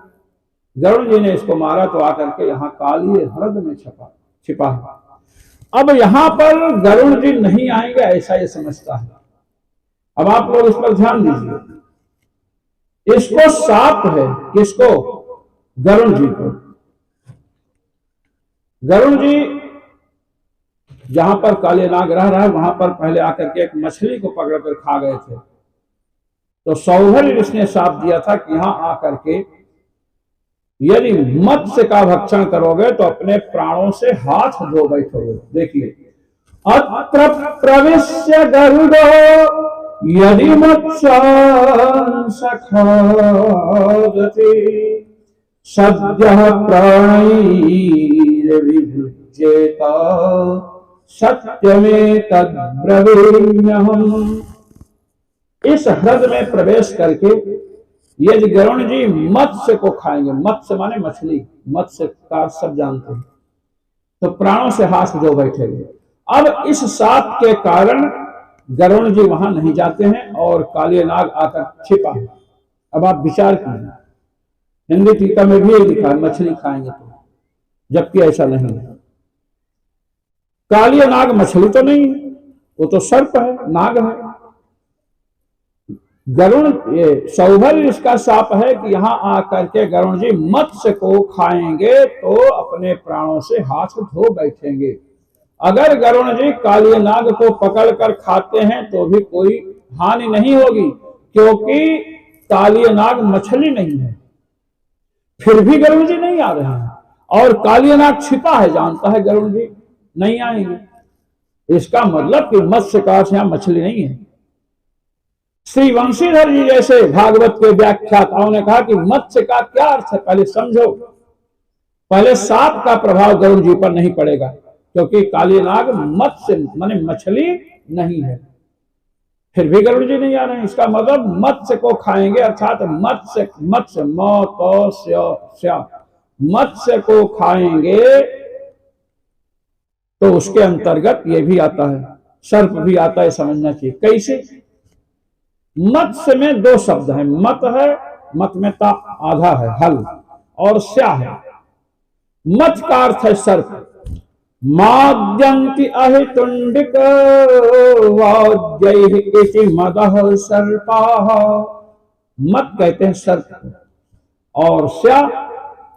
गरुड़ जी ने इसको मारा तो आकर के यहाँ काली हृद में छिपा। अब यहाँ पर गरुड़ जी नहीं आएंगे ऐसा ये समझता है। अब आप लोग इस पर ध्यान दीजिए, इसको साप है, किसको? गरुड़ जी को। गरुड़ जी जहां पर काले नाग रह रहा है वहां पर पहले आकर के एक मछली को पकड़कर खा गए थे। तो सौभर इसने साप दिया था कि यहां आकर के यदि मत्स्य का भक्षण करोगे तो अपने प्राणों से हाथ धो बैठोगे। देखिए, अत्र प्रविश्य गरुडो यदि मत्स्यान् सखादति सद्यः प्राणैर्विभुज्येत सत्यमेतद्ब्रवीम्यहम्। इस हृद में प्रवेश करके यदि गरुड़ जी मत्स्य को खाएंगे, मत्स्य माने मछली, मत्स्य का सब जानते हैं, तो प्राणों से हाथ धो बैठेंगे। अब इस साप के कारण गरुड़ जी वहां नहीं जाते हैं और काली नाग आकर छिपा है। अब आप विचार कीजिए, हिंदी टीका में भी लिखा है मछली खाएंगे तो, जबकि ऐसा नहीं है। काली नाग मछली तो नहीं है, वो तो सर्प है, नाग है। गरुड़ ये सौभर इसका साप है कि यहां आकर के गरुड़ जी मत्स्य को खाएंगे तो अपने प्राणों से हाथ धो बैठेंगे। अगर गरुड़ जी काली नाग को पकड़कर खाते हैं तो भी कोई हानि नहीं होगी, क्योंकि काली नाग मछली नहीं है। फिर भी गरुड़ जी नहीं आ रहे हैं और काली नाग छिपा है, जानता है गरुड़ जी नहीं आएंगे। इसका मतलब कि मत्स्य का यहां मछली नहीं है। श्री वंशीधर जी जैसे भागवत के व्याख्याताओं ने कहा कि मत्स्य का क्या अर्थ है, पहले समझो। पहले सांप का प्रभाव गरुड़ जी पर नहीं पड़ेगा, क्योंकि काली नाग मत्स्य माने मछली नहीं है। फिर भी गरुड़ जी नहीं आ रहे हैं, इसका मतलब मत्स्य को खाएंगे, अर्थात मत्स्य मत्स्य मत्स्य को खाएंगे तो उसके अंतर्गत ये भी आता है, सर्प भी आता है, समझना चाहिए। कैसे? मत्स्य में दो शब्द हैं, मत है, मत में ता आधा है हल, और स्या है। मत का अर्थ है सर्प। माद्यन्ति अहितुंडिक वाद्यैः इति मदः सर्पाः। मत कहते हैं सर्प, और स्या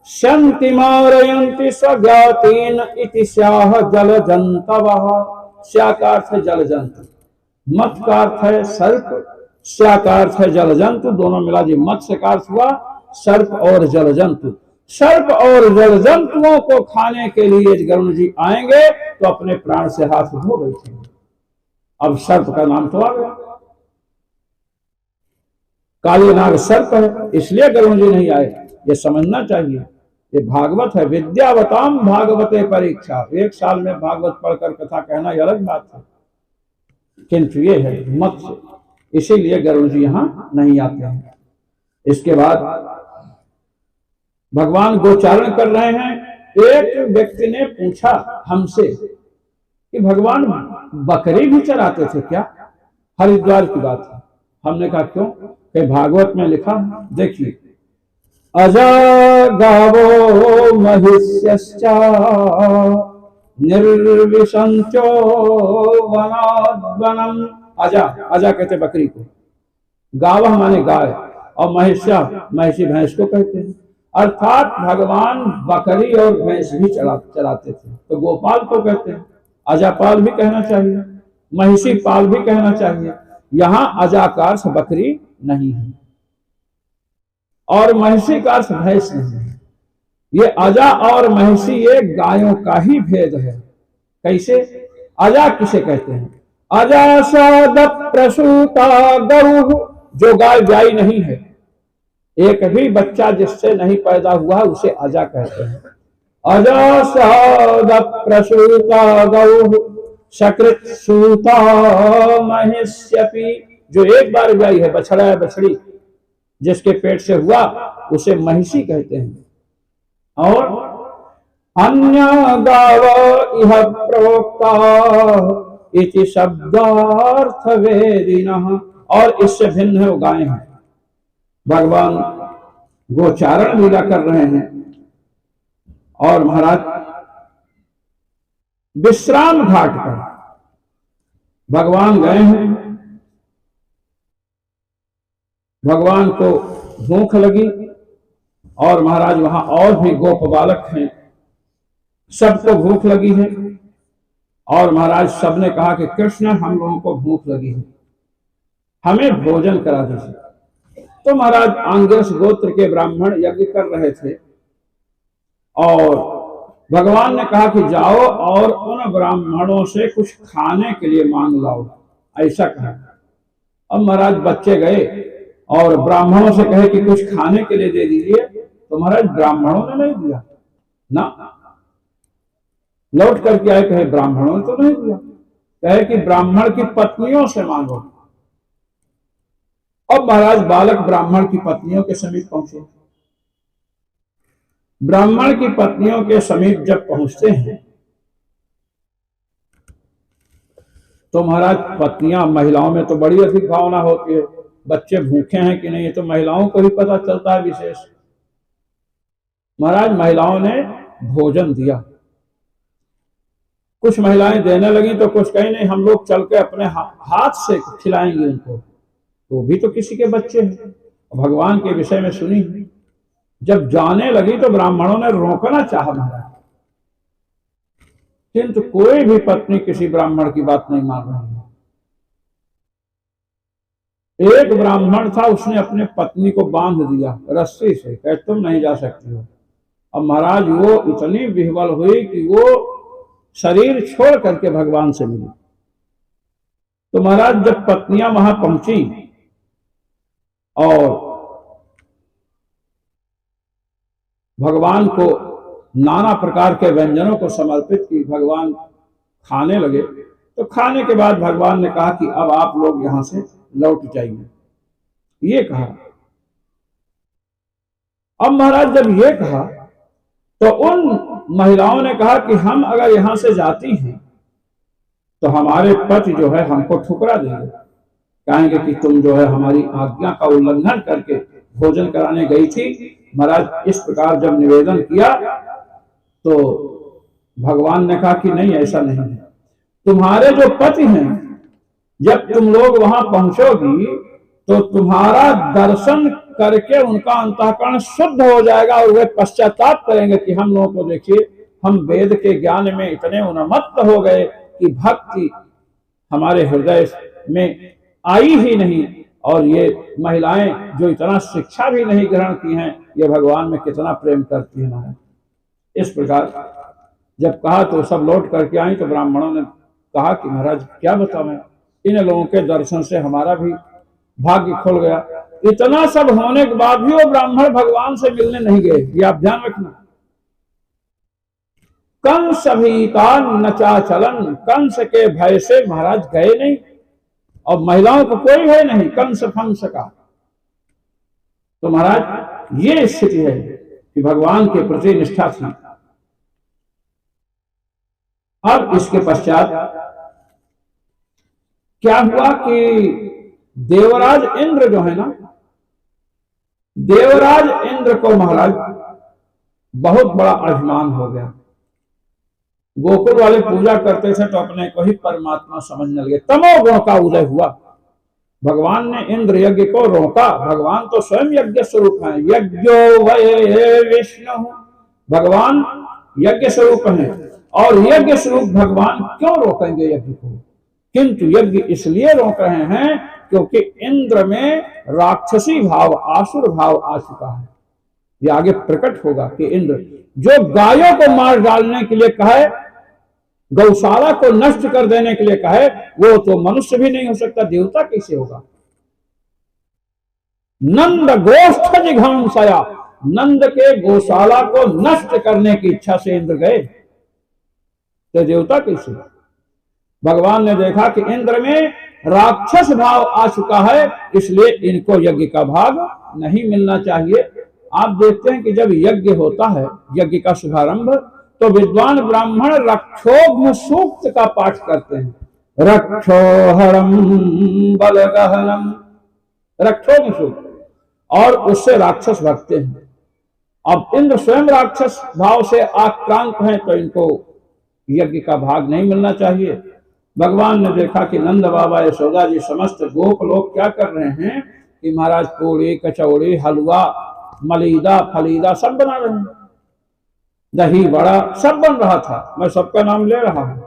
शन्ति मारयन्ति स्वज्ञातीन इति स्याह जल जंतवः। स्या का अर्थ है जल जंतु, मत का अर्थ है सर्प, स्या का अर्थ है जल जंतु, दोनों मिला जी मत्स्य का अर्थ हुआ सर्प और जल जंतु। सर्प और जल जंतुओं को खाने के लिए गरुण जी आएंगे तो अपने प्राण से हाथ धो बैठेंगे। अब सर्प का नाम तो आ गया, काली नाग सर्प है, इसलिए गरुण जी नहीं आए, ये समझना चाहिए। ये भागवत है, विद्यावताम भागवते परीक्षा। एक साल में भागवत पढ़कर कथा कहना ये अलग बात है, किंतु ये है मत्स्य, इसीलिए गरुड़ जी यहां नहीं आते हैं। इसके बाद भगवान गोचारण कर रहे हैं। एक व्यक्ति ने पूछा हमसे कि भगवान बकरी भी चराते थे क्या? हरिद्वार की बात है। हमने कहा क्यों? कि भागवत में लिखा, देखिए, अजा गावो महिष्यश्च निर्विशंचो वनाद्वनम। अजा, अजा कहते बकरी को, गावह माने गाय, और महिष्या महिषी भैंस को कहते हैं। अर्थात भगवान बकरी और भैंस भी चराते थे, तो गोपाल को कहते हैं। अजापाल भी कहना चाहिए, महिषी पाल भी कहना चाहिए। यहाँ अजा का अर्थ बकरी नहीं है और महिषी का अर्थ भैंस नहीं है। ये अजा और महिषी ये गायों का ही भेद है। कैसे? अजा किसे कहते हैं? अजा सद प्रसूता गौ, जो गाय ब्याई नहीं है, एक भी बच्चा जिससे नहीं पैदा हुआ उसे अजा कहते हैं। अजा सद प्रसूता गौ सकृत सूता महिष्यपि, जो एक बार ब्याई है, बछड़ा है बछड़ी जिसके पेट से हुआ उसे महिषी कहते हैं। और अन्य गाव इह प्रोक्ता इति शब्दार्थ वेदिनः, और इससे भिन्न है वो गाय हैं। भगवान गोचारण लीला कर रहे हैं और महाराज विश्राम घाट पर भगवान गए हैं। भगवान को भूख लगी और महाराज वहां और भी गोप बालक हैं, सबको भूख लगी है। और महाराज सबने कहा कि कृष्ण हम लोगों को भूख लगी है, हमें भोजन करा दीजिए। तो महाराज आंगिरस गोत्र के ब्राह्मण यज्ञ कर रहे थे और भगवान ने कहा कि जाओ और उन ब्राह्मणों से कुछ खाने के लिए मांग लाओ, ऐसा कहा। अब महाराज बच्चे गए और ब्राह्मणों से कहे कि कुछ खाने के लिए दे दीजिए, तो महाराज ब्राह्मणों ने नहीं दिया ना। लौट करके आए, कहे ब्राह्मणों ने तो नहीं दिया, कहे कि ब्राह्मण की पत्नियों से मांगो। अब महाराज बालक ब्राह्मण की पत्नियों के समीप पहुंचे। ब्राह्मण की पत्नियों के समीप जब पहुंचते हैं तो महाराज पत्नियां, महिलाओं में तो बड़ी अधिक भावना होती है, बच्चे भूखे हैं कि नहीं ये तो महिलाओं को ही पता चलता है विशेष। महाराज महिलाओं ने भोजन दिया, कुछ महिलाएं देने लगी तो कुछ कहीं नहीं, हम लोग चल के अपने हाथ से खिलाएंगे उनको, तो भी तो किसी के बच्चे हैं। भगवान के विषय में सुनी, जब जाने लगी तो ब्राह्मणों ने रोकना चाहा महाराज, किंतु कोई भी पत्नी किसी ब्राह्मण की बात नहीं मान रही है। एक ब्राह्मण था, उसने अपने पत्नी को बांध दिया रस्सी से, कहे तुम नहीं जा सकती हो। अब महाराज वो इतनी विह्वल हुई कि वो शरीर छोड़ करके भगवान से मिली। तो महाराज जब पत्नियां वहां पहुंची और भगवान को नाना प्रकार के व्यंजनों को समर्पित की, भगवान खाने लगे, तो खाने के बाद भगवान ने कहा कि अब आप लोग यहां से लौट जाइए, ये कहा। अब महाराज जब ये कहा तो उन महिलाओं ने कहा कि हम अगर यहां से जाती हैं तो हमारे पति जो है हमको ठुकरा देंगे, कहेंगे कि तुम जो है हमारी आज्ञा का उल्लंघन करके भोजन कराने गई थी। महाराज इस प्रकार जब निवेदन किया तो भगवान ने कहा कि नहीं, ऐसा नहीं है, तुम्हारे जो पति हैं जब तुम लोग वहां पहुंचोगी तो तुम्हारा दर्शन करके उनका अंतःकरण शुद्ध हो जाएगा और वे पश्चाताप करेंगे कि हम लोगों को देखिए, हम वेद के ज्ञान में इतने उन्मत्त हो गए कि भक्ति हमारे हृदय में आई ही नहीं, और ये महिलाएं जो इतना शिक्षा भी नहीं ग्रहण की हैं, ये भगवान में कितना प्रेम करती है महाराज। इस प्रकार जब कहा तो सब लौट करके आई, तो ब्राह्मणों ने कहा कि महाराज क्या बताएं, इन लोगों के दर्शन से हमारा भी भाग्य खुल गया। इतना सब होने के बाद भी वो ब्राह्मण भगवान से मिलने नहीं गए, ये आप ध्यान रखना। कंस भीता नचा चलन, कंस के भय से महाराज गए नहीं, और महिलाओं को कोई भय नहीं कंस फंस का। तो महाराज ये स्थिति है कि भगवान के प्रति निष्ठा थी। अब इसके पश्चात क्या हुआ कि देवराज इंद्र जो है ना, देवराज इंद्र को महाराज बहुत बड़ा अभिमान हो गया। गोकुल वाले पूजा करते थे तो अपने को ही परमात्मा समझने लगे, तमोगुण का उदय हुआ। भगवान ने इंद्र यज्ञ को रोका, भगवान तो स्वयं यज्ञ स्वरूप है। यज्ञो वै विष्णु, भगवान यज्ञ स्वरूप है, और यज्ञ स्वरूप भगवान क्यों रोकेंगे यज्ञ को? किंतु यज्ञ इसलिए रोक रहे हैं क्योंकि इंद्र में राक्षसी भाव, आसुर भाव आ चुका है। ये आगे प्रकट होगा कि इंद्र जो गायों को मार डालने के लिए कहे, गौशाला को नष्ट कर देने के लिए कहे, वो तो मनुष्य भी नहीं हो सकता, देवता कैसे होगा? नंद गोष्ठ जिघांसया, नंद के गौशाला को नष्ट करने की इच्छा से इंद्र गए, तो देवता कैसे? भगवान ने देखा कि इंद्र में राक्षस भाव आ चुका है, इसलिए इनको यज्ञ का भाग नहीं मिलना चाहिए। आप देखते हैं कि जब यज्ञ होता है, यज्ञ का शुभारंभ, तो विद्वान ब्राह्मण रक्षोघ्न सूक्त का पाठ करते हैं। रक्षोहरम बलगहनम, रक्षोघ्न सूक्त, और उससे राक्षस भगते हैं। अब इंद्र स्वयं राक्षस भाव से आक्रांत हैं, तो इनको यज्ञ का भाग नहीं मिलना चाहिए। भगवान ने देखा कि नंद बाबा यशोदा जी समस्त गोप लोग क्या कर रहे हैं कि महाराज पूड़ी कचौड़ी हलवा मलीदा फलीदा सब बना रहे हैं, दही बड़ा सब बन रहा था। मैं सबका नाम ले रहा हूं।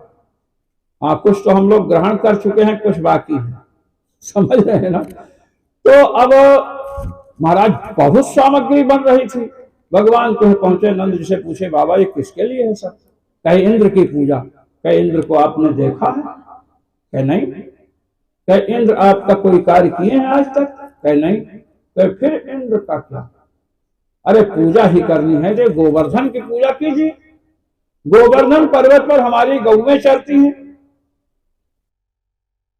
हाँ, कुछ तो हम लोग ग्रहण कर चुके हैं, कुछ बाकी है, समझ रहे हैं ना। तो अब महाराज बहुत सामग्री बन रही थी। भगवान को पहुंचे, नंद जी से पूछे, बाबा ये किसके लिए है सब? कहे इंद्र की पूजा। कहे इंद्र को आपने देखा है? कहे नहीं। कहे इंद्र आपका कोई कार्य किए हैं आज तक? कहे नहीं। कहे फिर इंद्र का क्या? अरे पूजा ही करनी है तो गोवर्धन की पूजा कीजिए। गोवर्धन पर्वत पर हमारी गौएं चरती हैं,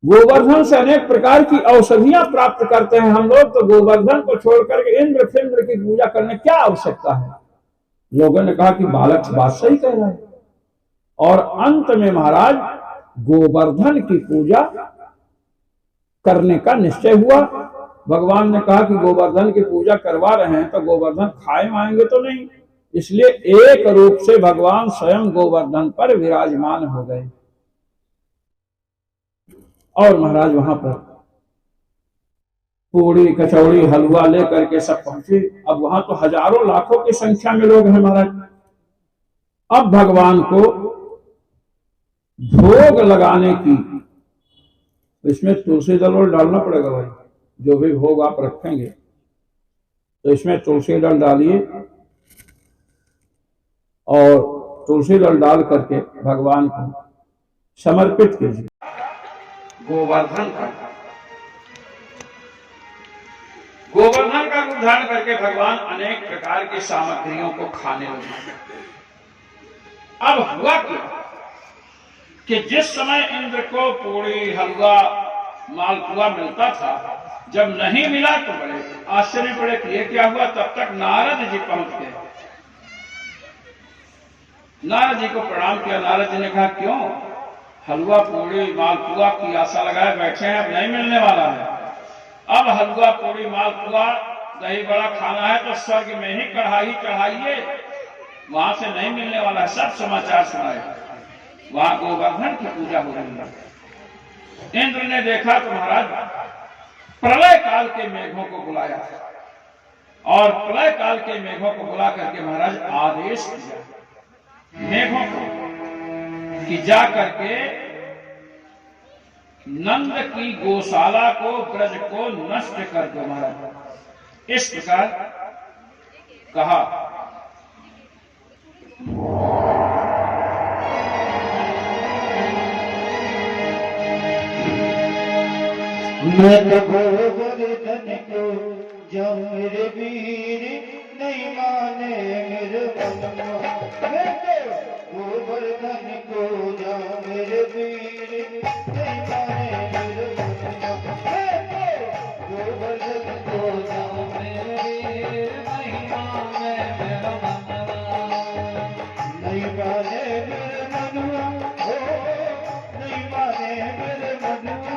गोवर्धन से अनेक प्रकार की औषधियां प्राप्त करते हैं हम लोग, तो गोवर्धन को छोड़कर के इंद्र फिंद्र की पूजा करने क्या आवश्यकता है? लोगों ने कहा कि बालक बात सही कह रहा है। और अंत में महाराज गोवर्धन की पूजा करने का निश्चय हुआ। भगवान ने कहा कि गोवर्धन की पूजा करवा रहे हैं तो गोवर्धन खाए माएंगे तो नहीं, इसलिए एक रूप से भगवान स्वयं गोवर्धन पर विराजमान हो गए। और महाराज वहां पर पूड़ी कचौड़ी हलवा लेकर के सब पहुंचे। अब वहां तो हजारों लाखों की संख्या में लोग हैं महाराज। अब भगवान को भोग लगाने की, इसमें तुलसी दल डालना पड़ेगा भाई, जो भी भोग आप रखेंगे तो इसमें तुलसी दल डालिए, और तुलसी दल डाल करके भगवान को समर्पित कीजिए। गोवर्धन का रूप धारण करके भगवान अनेक प्रकार की सामग्रियों को खाने लगे। अब हुआ क्या कि जिस समय इंद्र को पूरी हलवा मालपुआ मिलता था, जब नहीं मिला तो बड़े आश्चर्य पड़े कि ये क्या हुआ। तब तक नारद जी पहुंच गए। नारद जी को प्रणाम किया। नारद जी ने कहा, क्यों हलवा पूरी मालपुआ की आशा लगाए बैठे हैं, अब नहीं मिलने वाला है। अब हलवा पूरी मालपुआ दही बड़ा खाना है तो स्वर्ग में ही कढ़ाई चढ़ाइए, वहां से नहीं मिलने वाला है। सब समाचार सुनाए, वहां गोवर्धन की पूजा हो रही है। इंद्र ने देखा तो महाराज प्रलय काल के मेघों को बुलाया, और प्रलय काल के मेघों को बुला करके महाराज आदेश किया मेघों को कि जा करके नंद की गौशाला को ब्रज को नष्ट कर दो महाराज। इस प्रकार कहा। मैं तो गोवर्धन को जाऊं मेरे वीर नहीं माने मेरे मनवा। मैं तो गोवर्धन को जाऊं मेरे वीर नहीं माने मेरे मनवा। मैं तो गोवर्धन को जाऊं मेरे वीर नहीं माने मेरा मनवा। नहीं माने मेरे मनवा हो नहीं माने मेरे मनवा।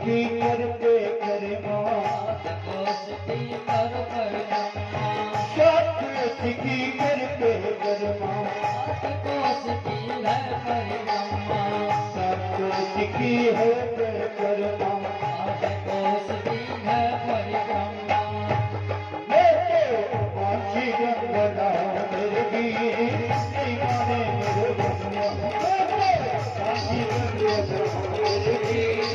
की करते करमा की करते करमा की है करमा पांची गंगला मेरे वीर नहीं माने मेरे बंधुआ। पांची गंगला मेरे वीर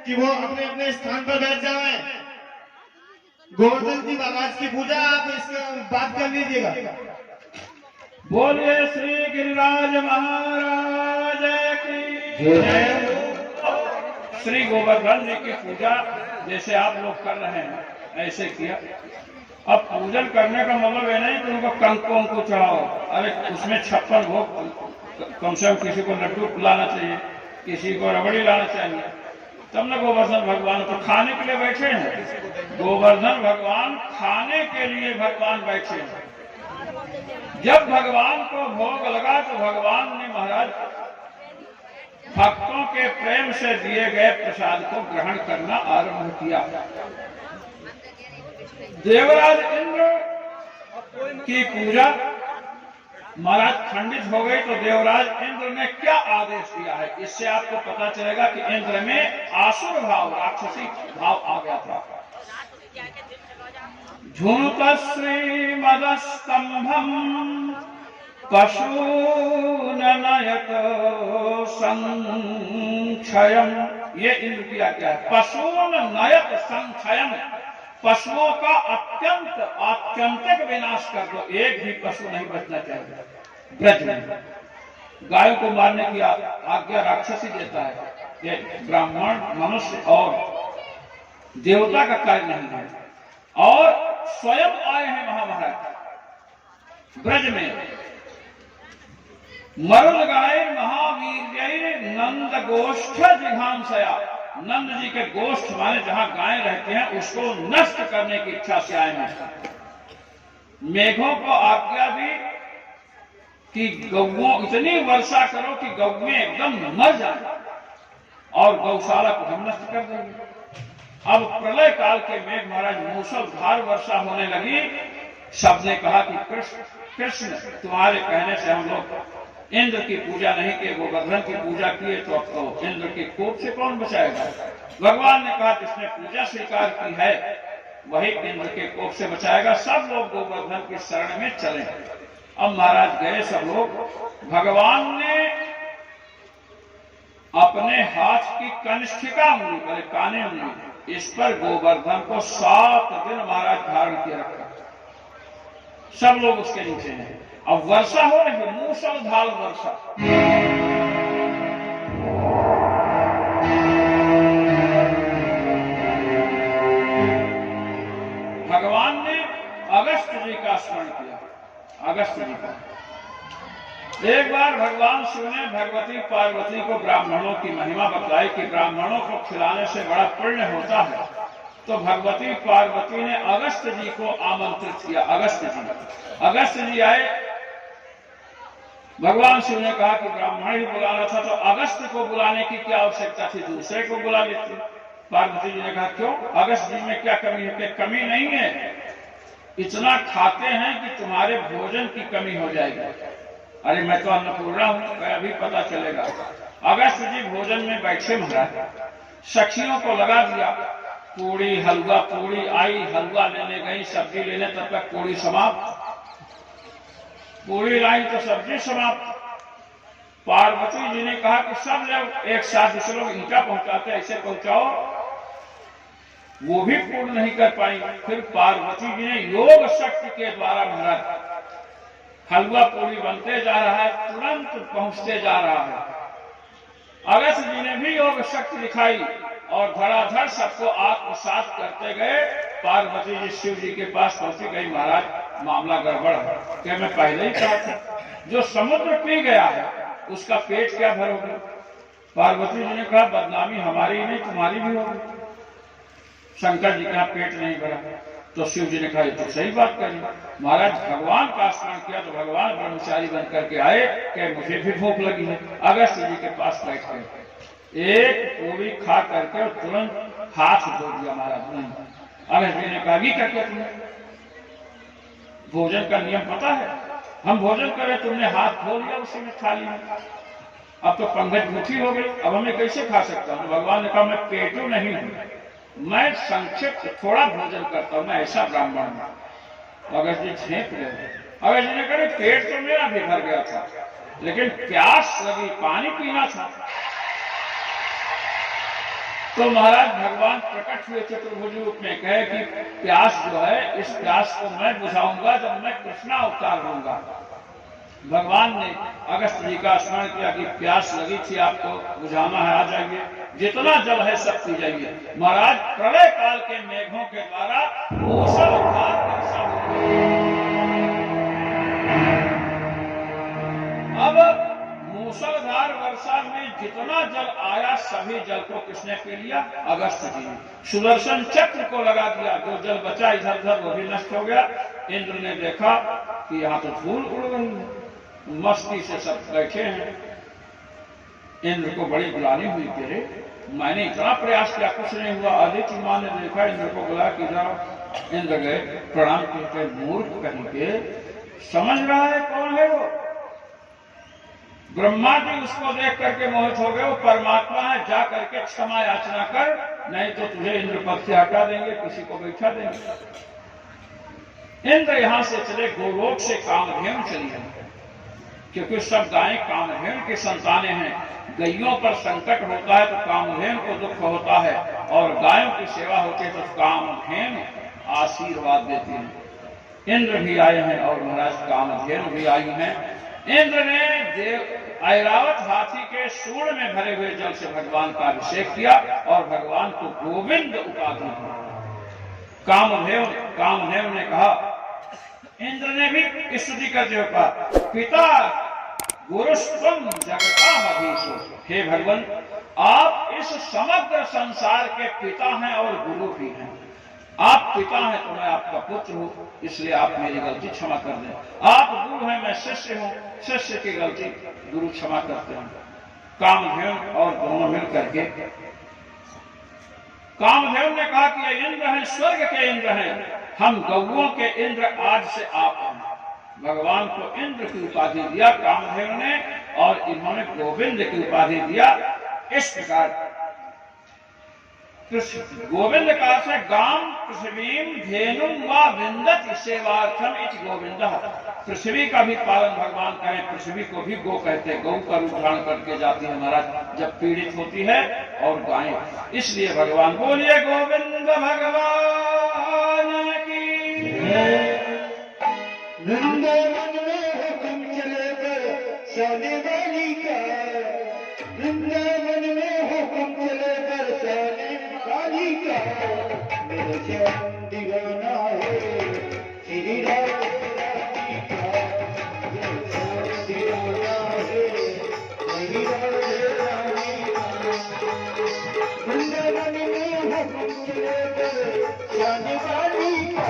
कि वो अपने अपने स्थान पर बैठ जाए। गोवर्धन जी महाराज की पूजा आप इसका बात कर लीजिएगा। बोलिए श्री गिरिराज महाराज की जय। श्री गोवर्धन जी की पूजा जैसे आप लोग कर रहे हैं ऐसे किया। अब पूजन करने का मतलब ये नहीं कि उनको कंकों को चढ़ाओ, अरे उसमें 56 भोग कम से कम किसी को लड्डू लाना चाहिए, किसी को रबड़ी लाना चाहिए, तब न गोवर्धन भगवान तो खाने के लिए बैठे हैं। गोवर्धन भगवान खाने के लिए भगवान बैठे हैं। जब भगवान को भोग लगा तो भगवान ने महाराज भक्तों के प्रेम से दिए गए प्रसाद को ग्रहण करना आरंभ किया। देवराज इंद्र की पूजा महाराज खंडित हो गई तो देवराज इंद्र ने क्या आदेश दिया है, इससे आपको पता चलेगा कि इंद्र में आसुर भाव, राक्षसी भाव आ गया था। झुनुत श्रीमदस्तंभम पशून नयत संक्षयम, ये इंद्र की आज्ञा है। पशून नयत संक्षयम, पशुओं का आत्यंतिक विनाश कर दो, एक भी पशु नहीं बचना चाहिए। ब्रज में गायों को मारने की आज्ञा राक्षसी देता है। ये ब्राह्मण, मनुष्य और देवता का कार्य नहीं है। और स्वयं आए हैं महाभारत ब्रज में। मरुल गाय महावीर नंद गोष्ठ जिघांसया, नंद जी के गोष्ठ माने जहां गाय रहते हैं उसको नष्ट करने की इच्छा से आए हैं। मेघों को आज्ञा दी कि गौओं इतनी वर्षा करो कि गौएं एकदम मर जाए और गौशाला को हम नष्ट कर देंगे। अब प्रलय काल के मेघ महाराज मूसलधार वर्षा होने लगी। सबने कहा कि कृष्ण तुम्हारे कहने से हम लोग इंद्र की पूजा नहीं किए, गोवर्धन की पूजा किए, तो अब तो इंद्र के कोप से कौन बचाएगा। भगवान ने कहा जिसने पूजा स्वीकार की है वही इंद्र के कोप से बचाएगा। सब लोग गोवर्धन की शरण में चले। अब महाराज गए सब लोग। भगवान ने अपने हाथ की कनिष्ठिका उंगली, पहले काने उंगली, इस पर गोवर्धन को 7 दिन महाराज धारण किए रखा। सब लोग उसके नीचे हैं। अब वर्षा हो रही है, मूसलधार वर्षा। भगवान ने अगस्त जी का स्मरण किया। अगस्त जी का एक बार भगवान शिव ने भगवती पार्वती को ब्राह्मणों की महिमा बताई कि ब्राह्मणों को खिलाने से बड़ा पुण्य होता है। तो भगवती पार्वती ने अगस्त जी को आमंत्रित किया। अगस्त जी आए। भगवान शिव ने कहा कि ब्राह्मण ही बुलाना था तो अगस्त को बुलाने की क्या आवश्यकता थी, दूसरे को बुला लेती। पार्वती जी ने कहा क्यों, अगस्त जी में क्या कमी है? कि कमी नहीं है, इतना खाते हैं कि तुम्हारे भोजन की कमी हो जाएगी। अरे मैं तो अन्नपूर्णा हूं, अभी पता चलेगा। अगस्त जी भोजन में बैठे महाराज, सखियों को लगा दिया पूड़ी हलवा। पूड़ी आई, हलवा लेने गई, सब्जी लेने, तब तक पूड़ी समाप्त। पूड़ी लाई तो सब्जी समाप्त। पार्वती जी ने कहा कि सब लोग एक साथ, जिसे लोग ईंटा पहुंचाते ऐसे पहुंचाओ। वो भी पूर्ण नहीं कर पाई। फिर पार्वती जी ने योग शक्ति के द्वारा महाराज हलवा पूरी बनते जा रहा है, तुरंत पहुंचते जा रहा है। अगस्त जी ने भी योग शक्ति दिखाई और धड़ाधड़ सबको आत्मसात करते गए। पार्वती जी शिव जी के पास पहुंची गई, महाराज मामला गड़बड़ है। क्या मैं पहले ही कहा था, जो समुद्र पी गया है उसका पेट क्या भरोगे? पार्वती जी ने कहा बदनामी हमारी नहीं तुम्हारी भी होगी, शंकर जी का पेट नहीं भरा। तो शिव जी ने कहा तो सही बात करी। महाराज भगवान का स्मरण किया तो भगवान ब्रह्मचारी बन करके आए कि मुझे भी भूख लगी है। अगस्त जी के पास बैठ गए, एक पूरी खा करके और तुरंत हाथ धो दिया महाराज ने। अगस्त जी ने कहा क्या किया तुमने? भोजन का नियम पता है, हम भोजन करें तुमने हाथ धो लिया उसी में थाली में, अब तो पंगत मुठी हो गई, अब हमें कैसे खा सकता हूँ? भगवान ने कहा मैं पेटू नहीं हूँ, मैं संक्षिप्त थोड़ा भोजन करता हूं, मैं ऐसा ब्राह्मण हूं। अगस्त जी झेप गए। अगस्त जी ने कहा पेट तो मेरा भी भर गया था, लेकिन प्यास लगी, पानी पीना था। तो महाराज भगवान प्रकट हुए चतुर्भुज रूप में, कहे कि प्यास जो है इस प्यास को मैं बुझाऊंगा जब मैं कृष्णा अवतार होऊंगा। भगवान ने अगस्त जी का स्मरण किया कि प्यास लगी थी, आपको बुझाना है, आ जाइए, जितना जल है सब पी जाइए। महाराज प्रलय काल के मेघों के द्वारा मूसलाधार वर्षा हुई। अब मूसलाधार वर्षा में जितना जल आया सभी जल को किसने पी लिया? अगस्त जी ने। सुदर्शन चक्र को लगा दिया, जो जल बचा इधर उधर वो भी नष्ट हो गया। इंद्र ने देखा कि यहाँ तो धूल उड़ रही है, मस्ती से सब बैठे हैं। इंद्र को बड़ी बुलानी हुई कि रे मैंने इतना प्रयास किया कुछ नहीं हुआ। आदित्य मां ने देखा, इंद्र को बुला कि जाओ। इंद्र गए, प्रणाम करके मूर्ख कहीं के समझ रहा है कौन है वो? ब्रह्मा जी उसको देख करके मोहित हो गए, वो परमात्मा है, जा करके क्षमा याचना कर, नहीं तो तुझे इंद्र पद से हटा देंगे, किसी को बैठा देंगे। इंद्र यहां से चले, गोलोक से कामधेनु चली है, क्योंकि सब गायें कामधेनु की संतानें हैं। गैयों पर संकट होता है तो कामधेनु को दुख होता है, और गायों की सेवा होती है तो कामधेनु आशीर्वाद देती है। इंद्र भी आए हैं और महाराज कामधेनु भी आई हैं। इंद्र ने देव ऐरावत हाथी के सूंड में भरे हुए जल से भगवान का अभिषेक किया और भगवान को गोविंद उपाधि दी। कामधेनु ने कहा, इंद्र ने भी स्तुति करते हुए कहा, पिता गुरुस्त्वं जगतामधीशो, हे भगवान आप इस समग्र संसार के पिता हैं और गुरु भी हैं। आप पिता हैं तो मैं आपका पुत्र हूं, इसलिए आप मेरी गलती क्षमा कर दें। आप गुरु हैं, मैं शिष्य हूं, शिष्य की गलती गुरु क्षमा करते हैं। कामधेनु और दोनों मिल करके कामधेनु ने कहा कि ये इंद्र हैं, स्वर्ग के इंद्र हैं, हम गौओं के इंद्र आज से आप हैं। भगवान को इंद्र की उपाधि दिया कामधेनु ने, और इन्होंने गोविंद की उपाधि दिया। इस प्रकार गोविंद का से गाम पृथ्वीम धेनुम व विंदति सेवार्थम इति गोविंदः। पृथ्वी का भी पालन भगवान करें, पृथ्वी को भी गो कहते हैं, गौ का रूप धारण करके जाती है महाराज जब पीड़ित होती है, और गायें, इसलिए भगवान बोलिए गोविंद भगवान की। वृंदावन में हुक्म चले कर सोने वाली का, वृंदावन में हुक्म चले कर सोने वाली का, मेरा श्याम दीवाना है श्री राम रानी का, मेरा श्याम दीवाना है श्री राम रानी का। वृंदावन में हुक्म चले कर सोने वाली का,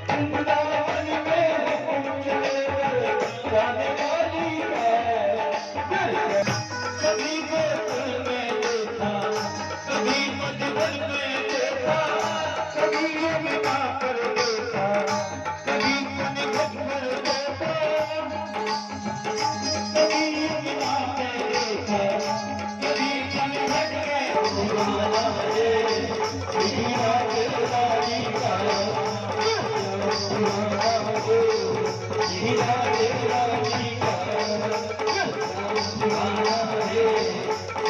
वृंदावन में हुक्म चले कर जाने वाली है। कभी गोकुल में देखा, कभी मधुबन में देखा, कभी यमुना पर देखा, कभी कनकट पर देखा, कभी यमुना में देखा, कभी कनकट में दीवाना है श्री राधे का।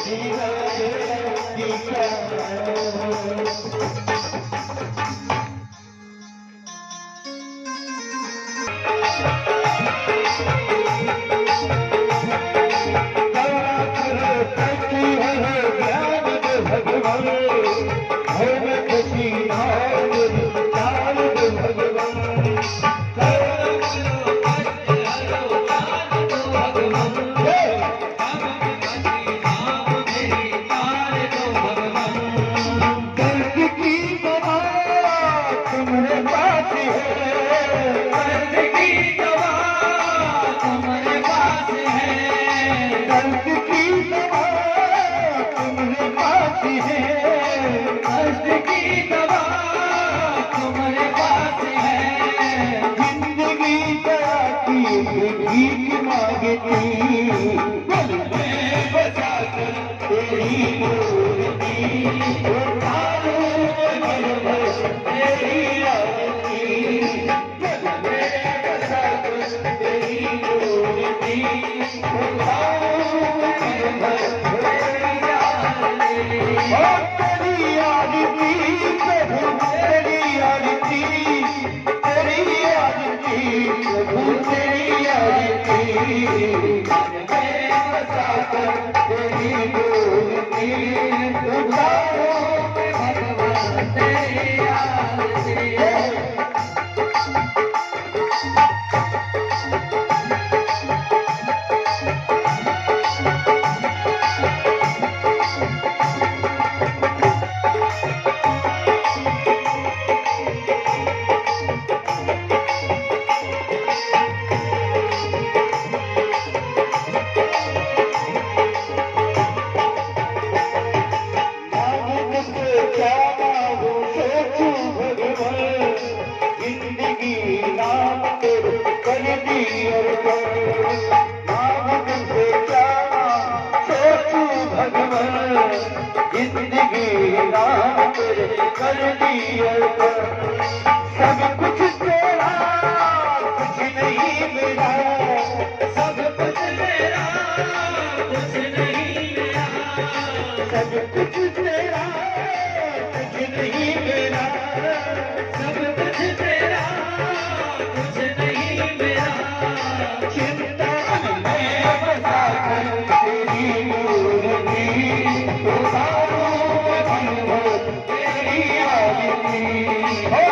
Jai Jai की क्या सब कुछ तेरा कुछ नहीं मेरा सब कुछ तेरा कुछ नहीं मेरा सब कुछ तेरा कुछ नहीं मेरा सब कुछ तेरा कुछ नहीं मेरा चिंता में बसा कर तेरी मूर्ति उतारूं तेरी आरती हो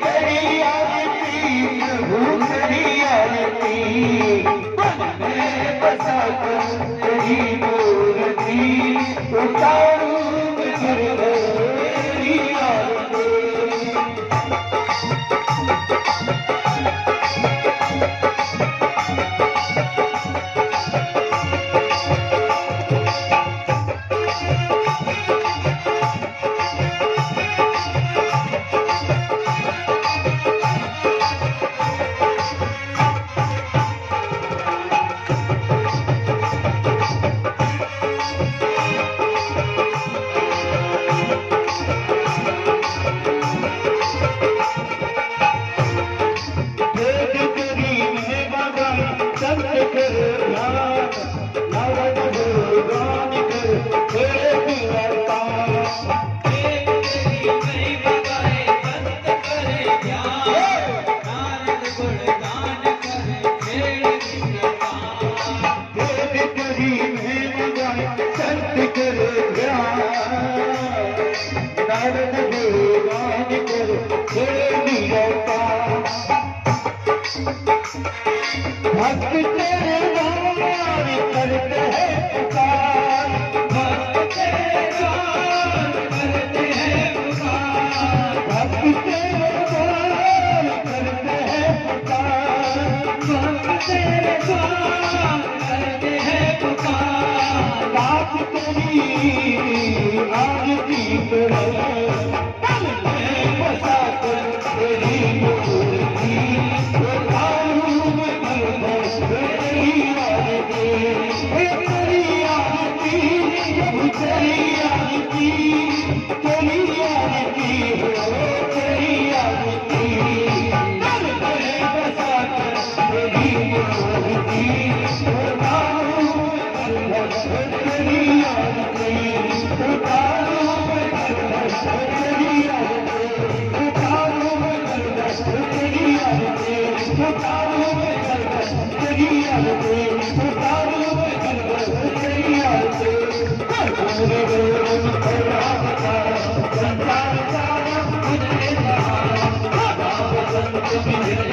तेरी आरती प्रभु तेरी आरती मन में बसा कर तेरी मूर्ति उतारूं तेरी आरती भक्त तेरे नाम करते हैं पुकार भक्त तेरे नाम करते हैं पुकार भक्त तेरे नाम करते हैं पुकार भक्त तेरे नाम करते हैं पुकार बात तेरी आरती करे तन में बसा कर तेरी मूर्ति Thank you. Hare